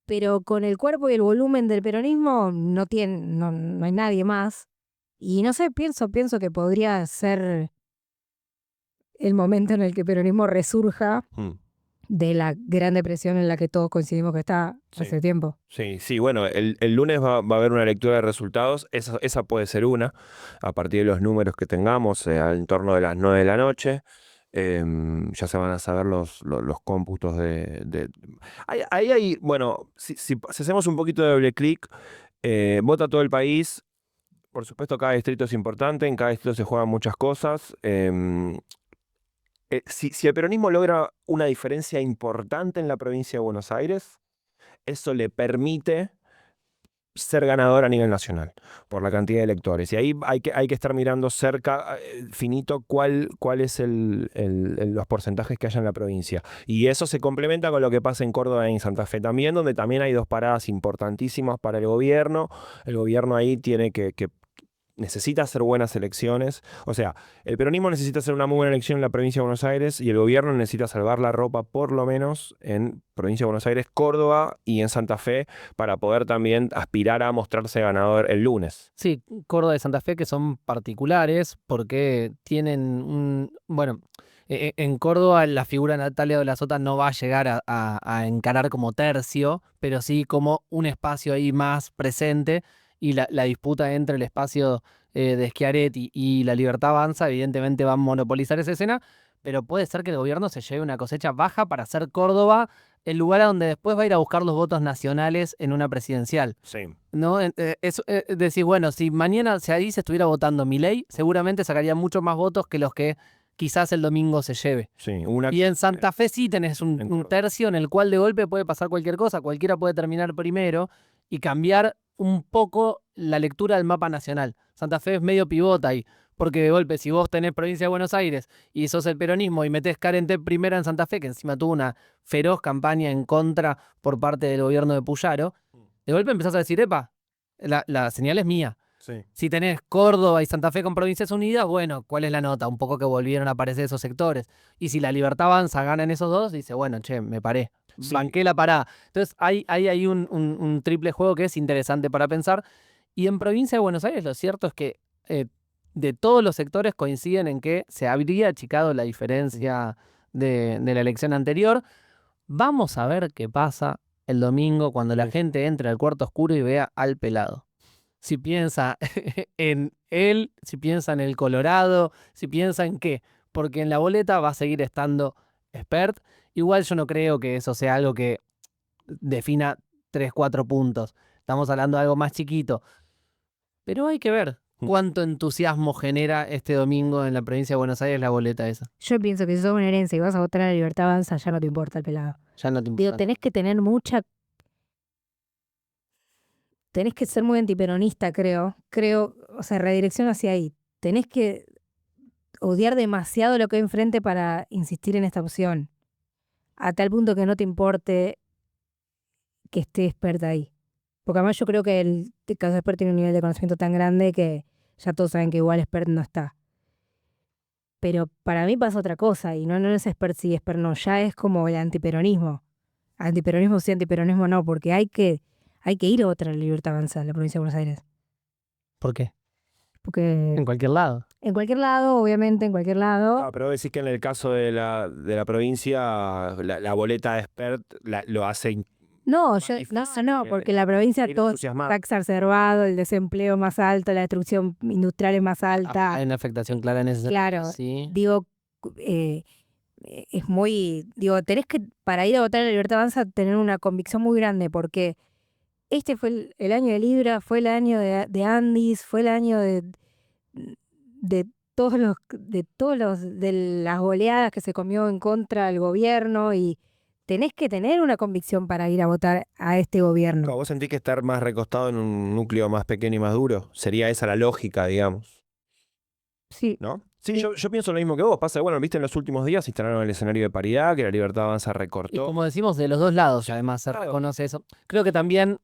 [SPEAKER 2] pero con el cuerpo y el volumen del peronismo no hay nadie más. Y no sé, pienso que podría ser el momento en el que el peronismo resurja de la gran depresión en la que todos coincidimos que está hace tiempo.
[SPEAKER 1] Sí, bueno, el lunes va a haber una lectura de resultados, esa puede ser una, a partir de los números que tengamos, en torno de las 9 de la noche, ya se van a saber los cómputos bueno, si hacemos un poquito de doble clic, vota todo el país, por supuesto cada distrito es importante, en cada distrito se juegan muchas cosas, si el peronismo logra una diferencia importante en la provincia de Buenos Aires, eso le permite ser ganador a nivel nacional por la cantidad de electores. Y ahí hay que estar mirando cerca, finito, cuál es los porcentajes que haya en la provincia. Y eso se complementa con lo que pasa en Córdoba y en Santa Fe también, donde también hay dos paradas importantísimas para el gobierno. El gobierno ahí tiene que necesita hacer buenas elecciones. O sea, el peronismo necesita hacer una muy buena elección en la provincia de Buenos Aires y el gobierno necesita salvar la ropa por lo menos en provincia de Buenos Aires, Córdoba y en Santa Fe para poder también aspirar a mostrarse ganador el lunes.
[SPEAKER 3] Sí, Córdoba y Santa Fe que son particulares porque tienen bueno, en Córdoba la figura de Natalia de la Sota no va a llegar a encarar como tercio, pero sí como un espacio ahí más presente. Y la disputa entre el espacio de Schiaretti y la Libertad Avanza evidentemente va a monopolizar esa escena, pero puede ser que el gobierno se lleve una cosecha baja para hacer Córdoba el lugar a donde después va a ir a buscar los votos nacionales en una presidencial.
[SPEAKER 1] Sí.
[SPEAKER 3] ¿No? Decir, bueno, si mañana ahí se estuviera votando Milei, seguramente sacaría muchos más votos que los que quizás el domingo se lleve.
[SPEAKER 1] Sí,
[SPEAKER 3] y en Santa Fe sí tenés un tercio en el cual de golpe puede pasar cualquier cosa, cualquiera puede terminar primero y cambiar un poco la lectura del mapa nacional. Santa Fe es medio pivota ahí, porque de golpe si vos tenés provincia de Buenos Aires y sos el peronismo y metés Carente primera en Santa Fe, que encima tuvo una feroz campaña en contra por parte del gobierno de Puyaro, de golpe empezás a decir, epa, la señal es mía.
[SPEAKER 1] Sí.
[SPEAKER 3] Si tenés Córdoba y Santa Fe con Provincias Unidas, bueno, ¿cuál es la nota? Un poco que volvieron a aparecer esos sectores. Y si la Libertad Avanza gana en esos dos, dice, bueno, che, me paré.
[SPEAKER 1] Sí.
[SPEAKER 3] Banqué la parada. Entonces hay un triple juego que es interesante para pensar. Y en Provincia de Buenos Aires lo cierto es que de todos los sectores coinciden en que se habría achicado la diferencia de la elección anterior. Vamos a ver qué pasa el domingo cuando la gente entre al cuarto oscuro y vea al pelado. Si piensa en él, si piensa en el Colorado, si piensa en qué. Porque en la boleta va a seguir estando Expert. Igual yo no creo que eso sea algo que defina 3, 4 puntos. Estamos hablando de algo más chiquito. Pero hay que ver cuánto entusiasmo genera este domingo en la provincia de Buenos Aires la boleta esa.
[SPEAKER 2] Yo pienso que si sos bonaerense y vas a votar a la Libertad Avanza, ya no te importa el pelado.
[SPEAKER 3] Ya no te importa.
[SPEAKER 2] Digo, tenés que tener tenés que ser muy antiperonista, creo, o sea, redirección hacia ahí. Tenés que odiar demasiado lo que hay enfrente para insistir en esta opción, a tal punto que no te importe que esté Experta ahí. Porque además yo creo que el caso de Expert tiene un nivel de conocimiento tan grande que ya todos saben que igual Expert no está. pero para mí pasa otra cosa, y no es esper sí, esper no, ya es como el antiperonismo. Antiperonismo sí, antiperonismo no, porque hay que ir a otra Libertad Avanza en la provincia de Buenos Aires.
[SPEAKER 3] ¿Por qué?
[SPEAKER 2] Porque
[SPEAKER 3] En cualquier lado.
[SPEAKER 2] en cualquier lado, obviamente, en cualquier lado.
[SPEAKER 1] Ah, pero decís que en el caso de la provincia, la boleta de expert lo hace
[SPEAKER 2] No,
[SPEAKER 1] más
[SPEAKER 2] no,
[SPEAKER 1] difícil
[SPEAKER 2] no,
[SPEAKER 1] que
[SPEAKER 2] porque la provincia
[SPEAKER 1] ir
[SPEAKER 2] todo
[SPEAKER 1] entusiasmado.
[SPEAKER 2] está exacerbado, el desempleo más alto, la destrucción industrial es más alta.
[SPEAKER 3] Hay una afectación clara en ese sentido.
[SPEAKER 2] Claro,
[SPEAKER 3] Sí.
[SPEAKER 2] digo, es muy, digo, tenés que, para ir a votar a la Libertad Avanza, tener una convicción muy grande, porque este fue el año de Libra, fue el año de Andis, fue el año de de las goleadas que se comió en contra del gobierno, y tenés que tener una convicción para ir a votar a este gobierno.
[SPEAKER 1] ¿Vos sentís que estar más recostado en un núcleo más pequeño y más duro? Sería esa la lógica, digamos,
[SPEAKER 2] Sí,
[SPEAKER 1] ¿no? Sí,
[SPEAKER 2] Sí.
[SPEAKER 1] yo pienso lo mismo que vos. Pasa, bueno, viste, en los últimos días instalaron el escenario de paridad, que la Libertad Avanza
[SPEAKER 3] Y
[SPEAKER 1] recortó.
[SPEAKER 3] como decimos, de los dos lados, y además se
[SPEAKER 1] Claro.
[SPEAKER 3] reconoce eso. Creo que también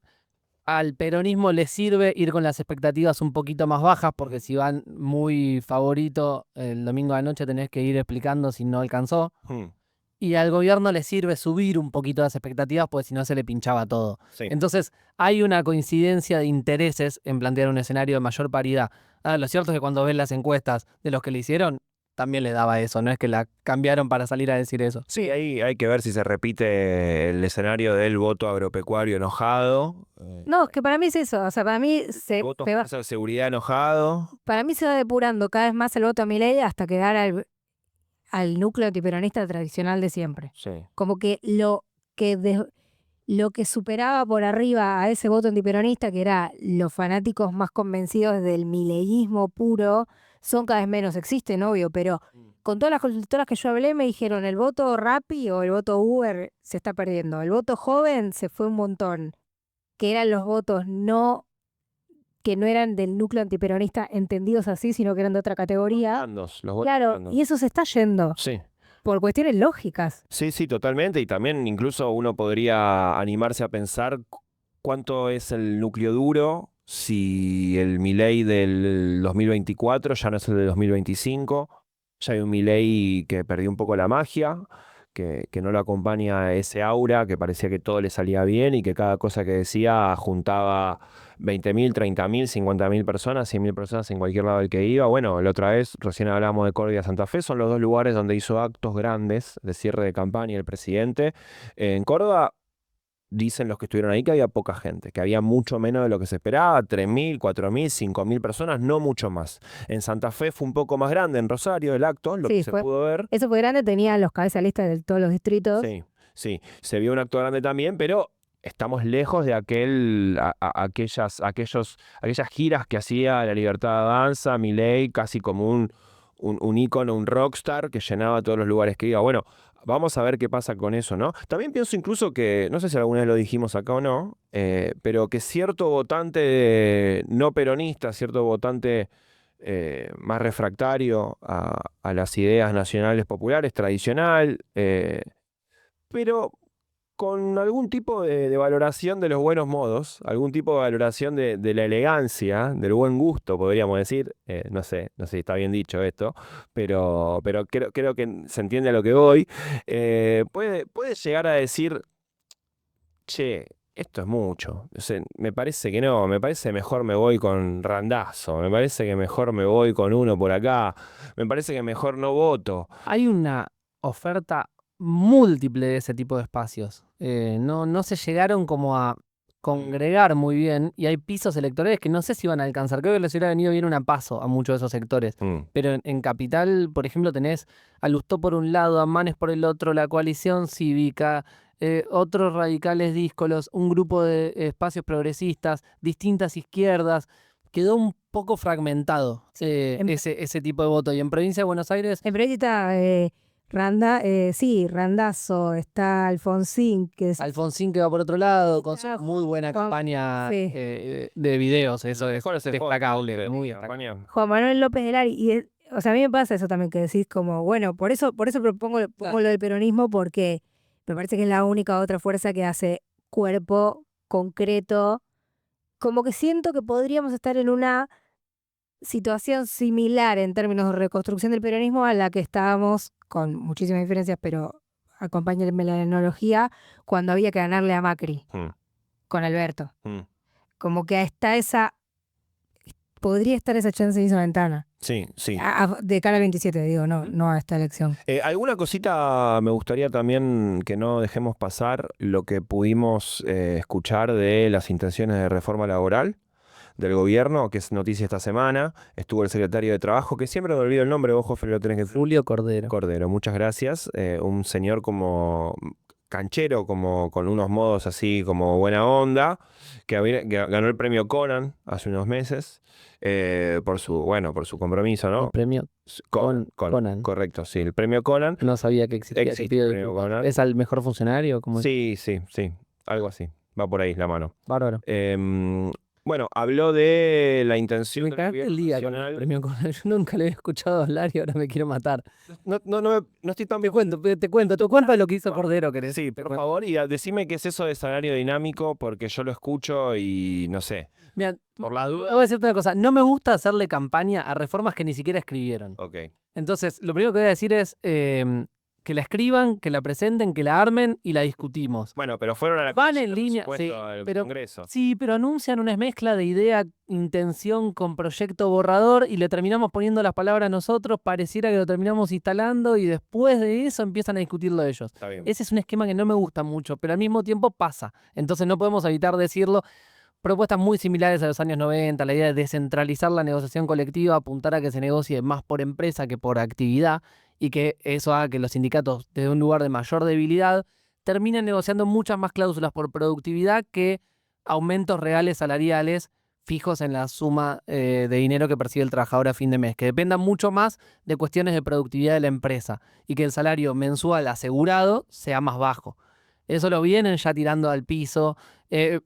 [SPEAKER 3] al peronismo le sirve ir con las expectativas un poquito más bajas, porque si van muy favorito el domingo de noche tenés que ir explicando si no alcanzó.
[SPEAKER 1] Hmm,
[SPEAKER 3] Y al gobierno le sirve subir un poquito las expectativas, porque si no se le pinchaba todo.
[SPEAKER 1] sí.
[SPEAKER 3] Entonces hay una coincidencia de intereses en plantear un escenario de mayor paridad. Lo cierto es que cuando ven las encuestas de los que le hicieron, también le daba eso, no es que la cambiaron para salir a decir eso.
[SPEAKER 1] Sí, ahí hay que ver si se repite el escenario del voto agropecuario enojado.
[SPEAKER 2] No, es que para mí es eso, o sea, para mí
[SPEAKER 1] Voto de seguridad enojado.
[SPEAKER 2] para mí se va depurando cada vez más el voto a Milei hasta quedar al núcleo antiperonista tradicional de siempre.
[SPEAKER 1] Sí.
[SPEAKER 2] Como que lo que superaba por arriba a ese voto antiperonista, que era los fanáticos más convencidos del mileísmo puro, son cada vez menos. Existen, obvio, pero con todas las consultoras que yo hablé me dijeron el voto Rappi o el voto Uber se está perdiendo. El voto joven se fue un montón, que eran los votos que no eran del núcleo antiperonista entendidos así, sino que eran de otra categoría.
[SPEAKER 1] Blandos, los votos
[SPEAKER 2] Claro,
[SPEAKER 1] blandos.
[SPEAKER 2] y eso se está yendo
[SPEAKER 1] Sí.
[SPEAKER 2] por cuestiones lógicas.
[SPEAKER 1] Sí, sí, totalmente. Y también incluso uno podría animarse a pensar cuánto es el núcleo duro si el Milei del 2024 ya no es el de 2025. Ya hay un Milei que perdió un poco la magia, que no lo acompaña ese aura, que parecía que todo le salía bien y que cada cosa que decía juntaba 20.000, 30.000, 50.000 personas, 100.000 personas en cualquier lado del que iba. Bueno, la otra vez, recién hablamos de Córdoba y Santa Fe, son los dos lugares donde hizo actos grandes de cierre de campaña el presidente. En Córdoba dicen los que estuvieron ahí que había poca gente, que había mucho menos de lo que se esperaba, 3.000, 4.000, 5.000 personas, no mucho más. En Santa Fe fue un poco más grande, en Rosario, el acto, lo
[SPEAKER 2] Sí,
[SPEAKER 1] que se pudo ver.
[SPEAKER 2] Eso fue grande, tenía los cabezas listas de todos los distritos.
[SPEAKER 1] Sí, sí, se vio un acto grande también, pero estamos lejos de aquellas giras que hacía la Libertad Avanza, Milei, casi como un ícono, un rockstar que llenaba todos los lugares que iba. Bueno, vamos a ver qué pasa con eso, ¿no? También pienso incluso que, no sé si alguna vez lo dijimos acá o no, pero que cierto votante no peronista, cierto votante más refractario a las ideas nacionales populares, tradicional, pero con algún tipo de valoración de los buenos modos, algún tipo de valoración de la elegancia, del buen gusto, podríamos decir. No sé si está bien dicho esto, pero creo que se entiende a lo que voy. Puede llegar a decir, che, esto es mucho. O sea, me parece que no, me parece mejor me voy con Randazzo, me parece que mejor me voy con uno por acá, me parece que mejor no voto.
[SPEAKER 3] Hay una oferta múltiple de ese tipo de espacios. No se llegaron como a congregar muy bien y hay pisos electorales que no sé si van a alcanzar. Creo que les hubiera venido bien una paso a muchos de esos sectores. Pero en Capital, por ejemplo, tenés a Lustó por un lado, a Manes por el otro, la coalición cívica, otros radicales díscolos, un grupo de espacios progresistas, distintas izquierdas. Quedó un poco fragmentado ese tipo de voto. Y en Provincia de Buenos Aires,
[SPEAKER 2] En provincia Randazzo, está Alfonsín, que es
[SPEAKER 3] Alfonsín que va por otro lado, con su
[SPEAKER 2] Ah,
[SPEAKER 3] muy buena
[SPEAKER 2] Juan-
[SPEAKER 3] campaña
[SPEAKER 2] sí.
[SPEAKER 3] de videos. Eso es
[SPEAKER 1] ¿Cuál es el
[SPEAKER 3] destacable.
[SPEAKER 1] fondo
[SPEAKER 3] Muy
[SPEAKER 1] de
[SPEAKER 3] destacable.
[SPEAKER 1] campaña?
[SPEAKER 2] Juan Manuel López de Lari. O sea, a mí me pasa eso también, que decís como, bueno, por eso pongo lo del peronismo, porque me parece que es la única otra fuerza que hace cuerpo concreto. Como que siento que podríamos estar en una situación similar en términos de reconstrucción del peronismo a la que estábamos, con muchísimas diferencias, pero acompáñenme la analogía, cuando había que ganarle a Macri con Alberto. Como que podría estar esa chance y esa ventana.
[SPEAKER 1] Sí, sí.
[SPEAKER 2] De cara al 27, digo, no a esta elección.
[SPEAKER 1] Alguna cosita me gustaría también que no dejemos pasar lo que pudimos escuchar de las intenciones de reforma laboral del gobierno, que es noticia esta semana. Estuvo el secretario de Trabajo, que siempre me olvido el nombre, vos, Jofe, lo tenés que decir.
[SPEAKER 3] Julio Cordero.
[SPEAKER 1] Cordero, muchas gracias. Un señor como canchero, como con unos modos así como buena onda, que ganó el premio Conan hace unos meses. Por su compromiso, ¿no?
[SPEAKER 3] El premio Conan.
[SPEAKER 1] Correcto, sí, el premio Conan.
[SPEAKER 3] No sabía que existía.
[SPEAKER 1] Existe el premio Conan.
[SPEAKER 3] ¿Es al mejor funcionario?
[SPEAKER 1] Sí, algo así. Va por ahí la mano.
[SPEAKER 3] Bárbaro.
[SPEAKER 1] Bueno, habló de la intención
[SPEAKER 3] Me cagaste el día con el premio Conan. Yo nunca le había escuchado hablar y ahora me quiero matar.
[SPEAKER 1] No estoy tan bien.
[SPEAKER 3] Te cuento lo que hizo Cordero, ¿querés?
[SPEAKER 1] Sí, por favor, y decime qué es eso de salario dinámico, porque yo lo escucho y no sé.
[SPEAKER 3] Mira,
[SPEAKER 1] por la duda.
[SPEAKER 3] Voy a decirte una cosa. No me gusta hacerle campaña a reformas que ni siquiera escribieron.
[SPEAKER 1] Ok.
[SPEAKER 3] Entonces, lo primero que voy a decir es que la escriban, que la presenten, que la armen y la discutimos.
[SPEAKER 1] Bueno, pero fueron a la
[SPEAKER 3] Van en línea, sí,
[SPEAKER 1] al Congreso.
[SPEAKER 3] Sí, pero anuncian una mezcla de idea, intención con proyecto borrador y le terminamos poniendo las palabras nosotros, pareciera que lo terminamos instalando y después de eso empiezan a discutirlo ellos.
[SPEAKER 1] Está bien.
[SPEAKER 3] Ese es un esquema que no me gusta mucho, pero al mismo tiempo pasa. Entonces no podemos evitar decirlo. Propuestas muy similares a los años 90, la idea de descentralizar la negociación colectiva, apuntar a que se negocie más por empresa que por actividad y que eso haga que los sindicatos, desde un lugar de mayor debilidad, terminen negociando muchas más cláusulas por productividad que aumentos reales salariales fijos en la suma de dinero que percibe el trabajador a fin de mes, que dependan mucho más de cuestiones de productividad de la empresa y que el salario mensual asegurado sea más bajo. Eso lo vienen ya tirando al piso,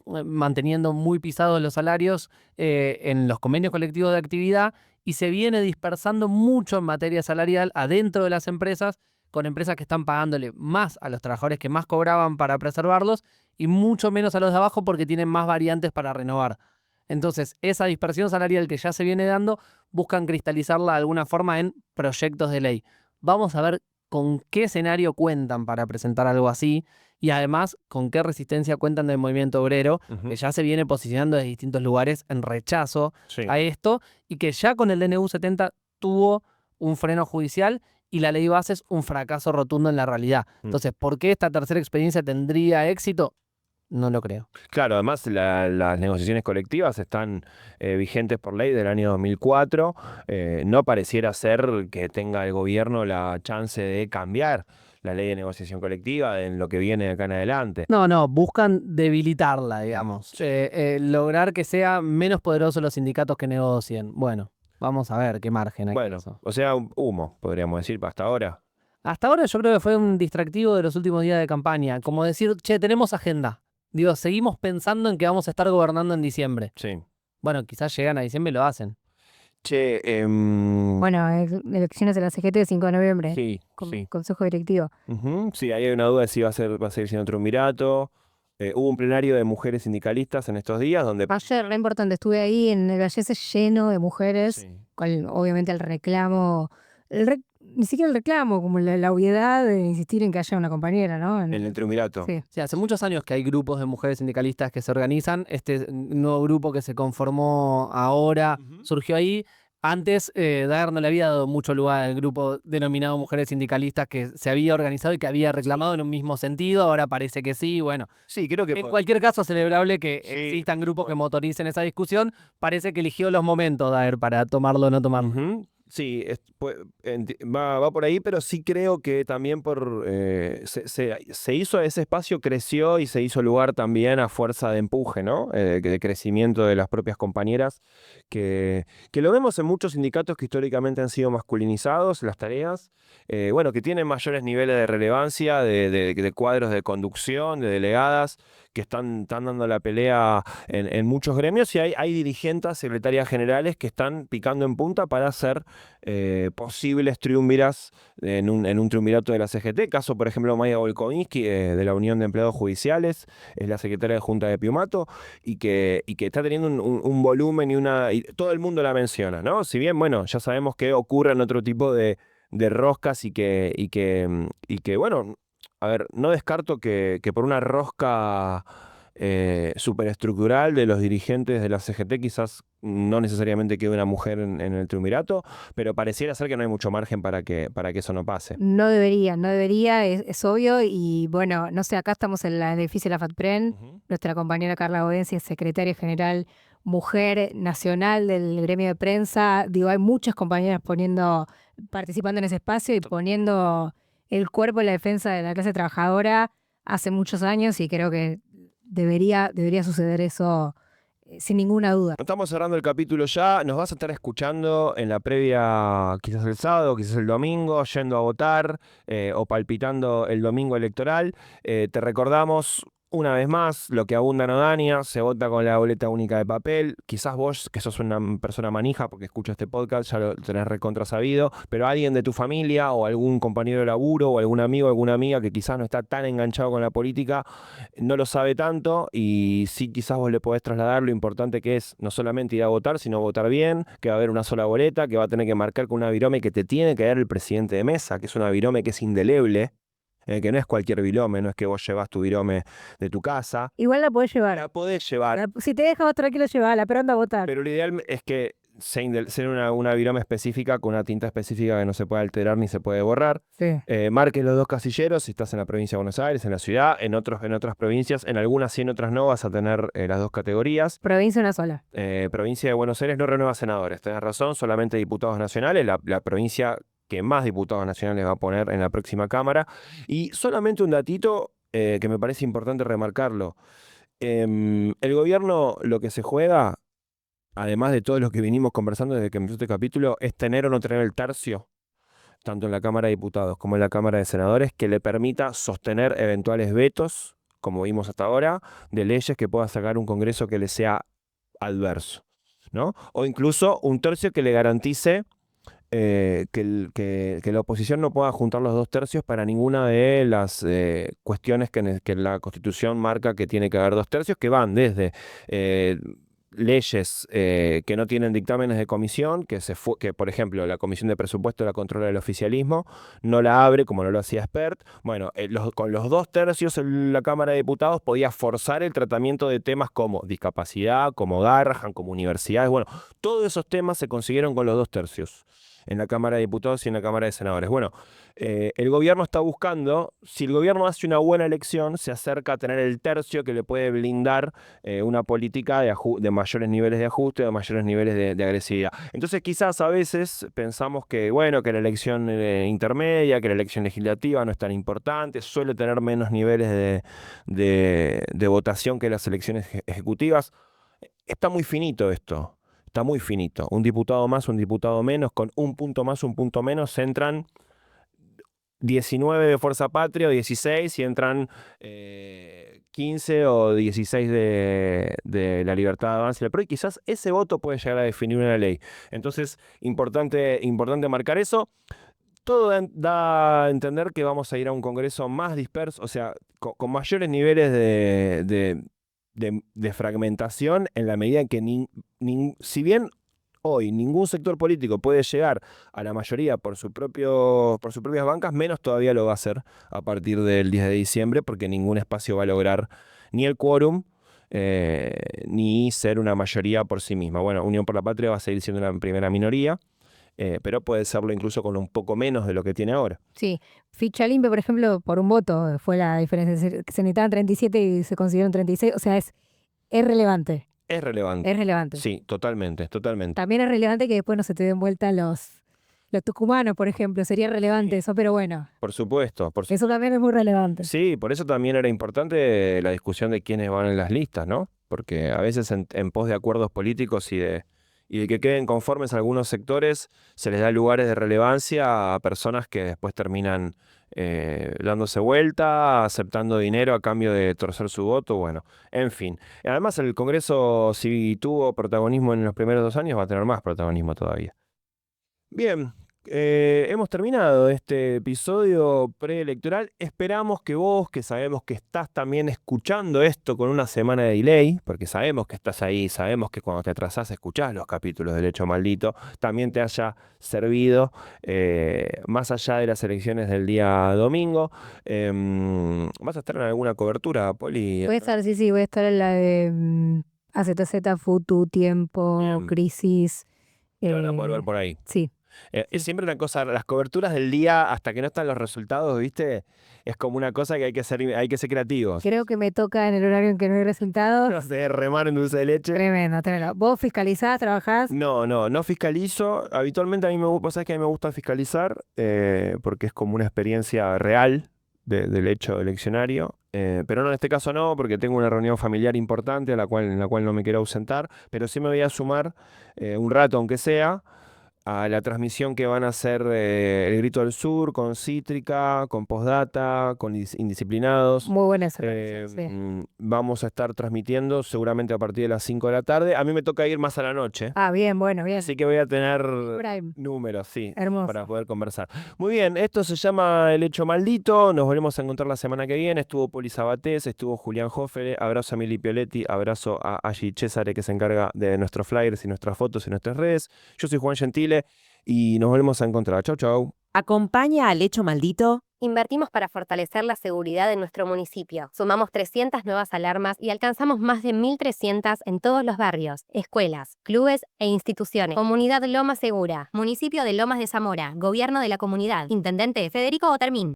[SPEAKER 3] manteniendo muy pisados los salarios en los convenios colectivos de actividad y se viene dispersando mucho en materia salarial adentro de las empresas, con empresas que están pagándole más a los trabajadores que más cobraban para preservarlos y mucho menos a los de abajo porque tienen más variantes para renovar. Entonces, esa dispersión salarial que ya se viene dando, buscan cristalizarla de alguna forma en proyectos de ley. Vamos a ver con qué escenario cuentan para presentar algo así y además con qué resistencia cuentan del movimiento obrero, que ya se viene posicionando desde distintos lugares en rechazo a esto y que ya con el DNU 70 tuvo un freno judicial y la ley base es un fracaso rotundo en la realidad. Entonces, ¿por qué esta tercera experiencia tendría éxito? No lo creo.
[SPEAKER 1] Claro, además las negociaciones colectivas están vigentes por ley del año 2004. No pareciera ser que tenga el gobierno la chance de cambiar la ley de negociación colectiva en lo que viene de acá en adelante.
[SPEAKER 3] No, buscan debilitarla, digamos. Lograr que sea menos poderosos los sindicatos que negocien. Bueno, vamos a ver qué margen hay.
[SPEAKER 1] Bueno, o sea, humo, podríamos decir, hasta ahora.
[SPEAKER 3] Hasta ahora yo creo que fue un distractivo de los últimos días de campaña. Como decir, tenemos agenda. Digo, seguimos pensando en que vamos a estar gobernando en diciembre.
[SPEAKER 1] Sí.
[SPEAKER 3] Bueno, quizás llegan a diciembre y lo hacen.
[SPEAKER 2] Bueno, elecciones de la CGT el 5 de noviembre.
[SPEAKER 1] Sí.
[SPEAKER 2] Consejo directivo.
[SPEAKER 1] Sí, ahí hay una duda de si va a seguir siendo triunvirato. Hubo un plenario de mujeres sindicalistas en estos días donde...
[SPEAKER 2] Ayer, re importante, estuve ahí en el Vallese lleno de mujeres, con obviamente el reclamo, ni siquiera el reclamo, como la obviedad de insistir en que haya una compañera, ¿no?
[SPEAKER 1] En el triunvirato.
[SPEAKER 3] Sí, hace muchos años que hay grupos de mujeres sindicalistas que se organizan. Este nuevo grupo que se conformó ahora surgió ahí. Antes, Daer no le había dado mucho lugar al grupo denominado Mujeres Sindicalistas que se había organizado y que había reclamado en un mismo sentido. Ahora parece que sí, bueno.
[SPEAKER 1] Sí, creo que...
[SPEAKER 3] En cualquier caso, celebrable que existan grupos que motoricen esa discusión. Parece que eligió los momentos, Daer, para tomarlo o no tomarlo.
[SPEAKER 1] Sí, va por ahí, pero sí creo que también se hizo ese espacio, creció y se hizo lugar también a fuerza de empuje, ¿no? De crecimiento de las propias compañeras, que lo vemos en muchos sindicatos que históricamente han sido masculinizados, las tareas, bueno, que tienen mayores niveles de relevancia, de cuadros de conducción, de delegadas, que están dando la pelea en muchos gremios, y hay dirigentes, secretarias generales que están picando en punta para hacer posibles triunviras en un triunvirato de la CGT. Caso, por ejemplo, Maya Volkovinsky, de la Unión de Empleados Judiciales, es la secretaria de Junta de Piumato, y que está teniendo un volumen y todo el mundo la menciona, ¿no? Si bien, bueno, ya sabemos que ocurren otro tipo de roscas y que, bueno, a ver, no descarto que por una rosca superestructural de los dirigentes de la CGT quizás no necesariamente quede una mujer en el triunvirato, pero pareciera ser que no hay mucho margen para que eso no pase.
[SPEAKER 2] No debería, es obvio. Y bueno, no sé, acá estamos en el edificio de la FATPREN. Nuestra compañera Carla Bodensi es secretaria general mujer nacional del gremio de prensa. Digo, hay muchas compañeras participando en ese espacio y poniendo el cuerpo en la defensa de la clase trabajadora hace muchos años, y creo que debería suceder eso sin ninguna duda.
[SPEAKER 1] Estamos cerrando el capítulo ya. Nos vas a estar escuchando en la previa, quizás el sábado, quizás el domingo, yendo a votar o palpitando el domingo electoral. Te recordamos una vez más, lo que abunda no daña, se vota con la boleta única de papel. Quizás vos, que sos una persona manija porque escuchas este podcast, ya lo tenés recontra sabido, pero alguien de tu familia o algún compañero de laburo o algún amigo o alguna amiga que quizás no está tan enganchado con la política, no lo sabe tanto, y sí, quizás vos le podés trasladar lo importante que es no solamente ir a votar, sino votar bien, que va a haber una sola boleta, que va a tener que marcar con una virome que te tiene que dar el presidente de mesa, que es una virome que es indeleble. Que no es cualquier virome, no es que vos llevas tu virome de tu casa.
[SPEAKER 2] Igual la podés llevar.
[SPEAKER 1] La podés llevar.
[SPEAKER 2] Si te dejas tranquilo, llevala, pero anda a votar.
[SPEAKER 1] Pero lo ideal es que sea una virome específica con una tinta específica que no se puede alterar ni se puede borrar.
[SPEAKER 2] Sí.
[SPEAKER 1] Marques los dos casilleros si estás en la provincia de Buenos Aires, en la ciudad, en otras provincias, en algunas sí, en otras no, vas a tener las dos categorías.
[SPEAKER 2] Provincia una sola.
[SPEAKER 1] Provincia de Buenos Aires no renueva senadores, tenés razón, solamente diputados nacionales, la provincia que más diputados nacionales va a poner en la próxima Cámara. Y solamente un datito que me parece importante remarcarlo. El gobierno lo que se juega, además de todo lo que vinimos conversando desde que empezó este capítulo, es tener o no tener el tercio, tanto en la Cámara de Diputados como en la Cámara de Senadores, que le permita sostener eventuales vetos, como vimos hasta ahora, de leyes que pueda sacar un Congreso que le sea adverso, ¿no? O incluso un tercio que le garantice que la oposición no pueda juntar los 2/3 para ninguna de las cuestiones que la Constitución marca que tiene que haber 2/3, que van desde leyes que no tienen dictámenes de comisión, que por ejemplo la Comisión de Presupuesto la controla el oficialismo, no la abre como no lo hacía Spert. Bueno, con los 2/3 en la Cámara de Diputados podía forzar el tratamiento de temas como discapacidad, como Garrahan, como universidades. Bueno, todos esos temas se consiguieron con los 2/3 en la Cámara de Diputados y en la Cámara de Senadores. Bueno, el gobierno está buscando, si el gobierno hace una buena elección, se acerca a tener el tercio que le puede blindar una política de mayores niveles de ajuste, de mayores niveles de agresividad. Entonces quizás a veces pensamos que, bueno, que la elección intermedia, que la elección legislativa no es tan importante, suele tener menos niveles de votación que las elecciones ejecutivas. Está muy finito esto. Está muy finito. Un diputado más, un diputado menos, con un punto más, un punto menos, entran 19 de Fuerza Patria o 16 y entran 15 o 16 de la Libertad de Avanza y el PRO, y quizás ese voto puede llegar a definir una ley. Entonces, importante marcar eso. Todo da a entender que vamos a ir a un Congreso más disperso, o sea, con mayores niveles de fragmentación, en la medida en que si bien hoy ningún sector político puede llegar a la mayoría por sus propias bancas, menos todavía lo va a hacer a partir del 10 de diciembre, porque ningún espacio va a lograr ni el quórum ni ser una mayoría por sí misma. Bueno, Unión por la Patria va a seguir siendo la primera minoría, pero puede serlo incluso con un poco menos de lo que tiene ahora.
[SPEAKER 2] Sí, ficha limpia, por ejemplo, por un voto fue la diferencia. Se necesitaban 37 y se consiguieron 36, o sea, es relevante.
[SPEAKER 1] Es relevante.
[SPEAKER 2] Es relevante.
[SPEAKER 1] Sí, totalmente.
[SPEAKER 2] También es relevante que después no se te den vuelta los tucumanos, por ejemplo. Sería relevante eso, pero bueno.
[SPEAKER 1] Por supuesto.
[SPEAKER 2] Eso también es muy relevante.
[SPEAKER 1] Sí, por eso también era importante la discusión de quiénes van en las listas, ¿no? Porque a veces en pos de acuerdos políticos y de que queden conformes algunos sectores, se les da lugares de relevancia a personas que después terminan dándose vuelta, aceptando dinero a cambio de torcer su voto, bueno, en fin. Además, el Congreso, si tuvo protagonismo en los primeros 2 años, va a tener más protagonismo todavía. Bien, hemos terminado este episodio preelectoral. Esperamos que vos, que sabemos que estás también escuchando esto con una semana de delay, porque sabemos que estás ahí, sabemos que cuando te atrasás escuchás los capítulos del Hecho Maldito, también te haya servido, más allá de las elecciones del día domingo. ¿Vas a estar en alguna cobertura, Poli?
[SPEAKER 2] Voy a estar, sí, voy a estar en la de AZZ, Futu, Tiempo,
[SPEAKER 1] Bien.
[SPEAKER 2] Crisis.
[SPEAKER 1] Te van a poder ver por ahí.
[SPEAKER 2] Sí.
[SPEAKER 1] Es siempre una cosa, las coberturas del día, hasta que no están los resultados, ¿viste? Es como una cosa que hay que ser creativos.
[SPEAKER 2] Creo que me toca en el horario en que no hay resultados.
[SPEAKER 1] No sé, remar en dulce de leche.
[SPEAKER 2] Tremendo, tremendo. ¿Vos fiscalizás, trabajás?
[SPEAKER 1] No fiscalizo. Habitualmente a mí vos sabés que a mí me gusta fiscalizar, porque es como una experiencia real del hecho eleccionario. Pero no, en este caso no, porque tengo una reunión familiar importante en la cual no me quiero ausentar, pero sí me voy a sumar un rato, aunque sea, a la transmisión que van a hacer El Grito del Sur, con Cítrica, con Postdata, con Indisciplinados.
[SPEAKER 2] Muy buena esa transmisión, sí.
[SPEAKER 1] Vamos a estar transmitiendo seguramente a partir de las 5 de la tarde. A mí me toca ir más a la noche,
[SPEAKER 2] Ah, bien, bueno, bien.
[SPEAKER 1] así que voy a tener
[SPEAKER 2] Prime.
[SPEAKER 1] números, sí,
[SPEAKER 2] Hermoso.
[SPEAKER 1] para poder conversar. Muy bien, esto se llama El Hecho Maldito. Nos volvemos a encontrar la semana que viene. Estuvo Poli Sabatés, estuvo Julián Hoffere. Abrazo a Mili Pioletti, abrazo a Aggi Cesare, que se encarga de nuestros flyers y nuestras fotos y nuestras redes. Yo soy Juan Gentile y nos volvemos a encontrar. Chau, chau.
[SPEAKER 4] Acompaña al Hecho Maldito.
[SPEAKER 5] Invertimos para fortalecer la seguridad de nuestro municipio. Sumamos 300 nuevas alarmas y alcanzamos más de 1.300 en todos los barrios, escuelas, clubes e instituciones. Comunidad Loma Segura, municipio de Lomas de Zamora, Gobierno de la Comunidad, Intendente Federico Otermín.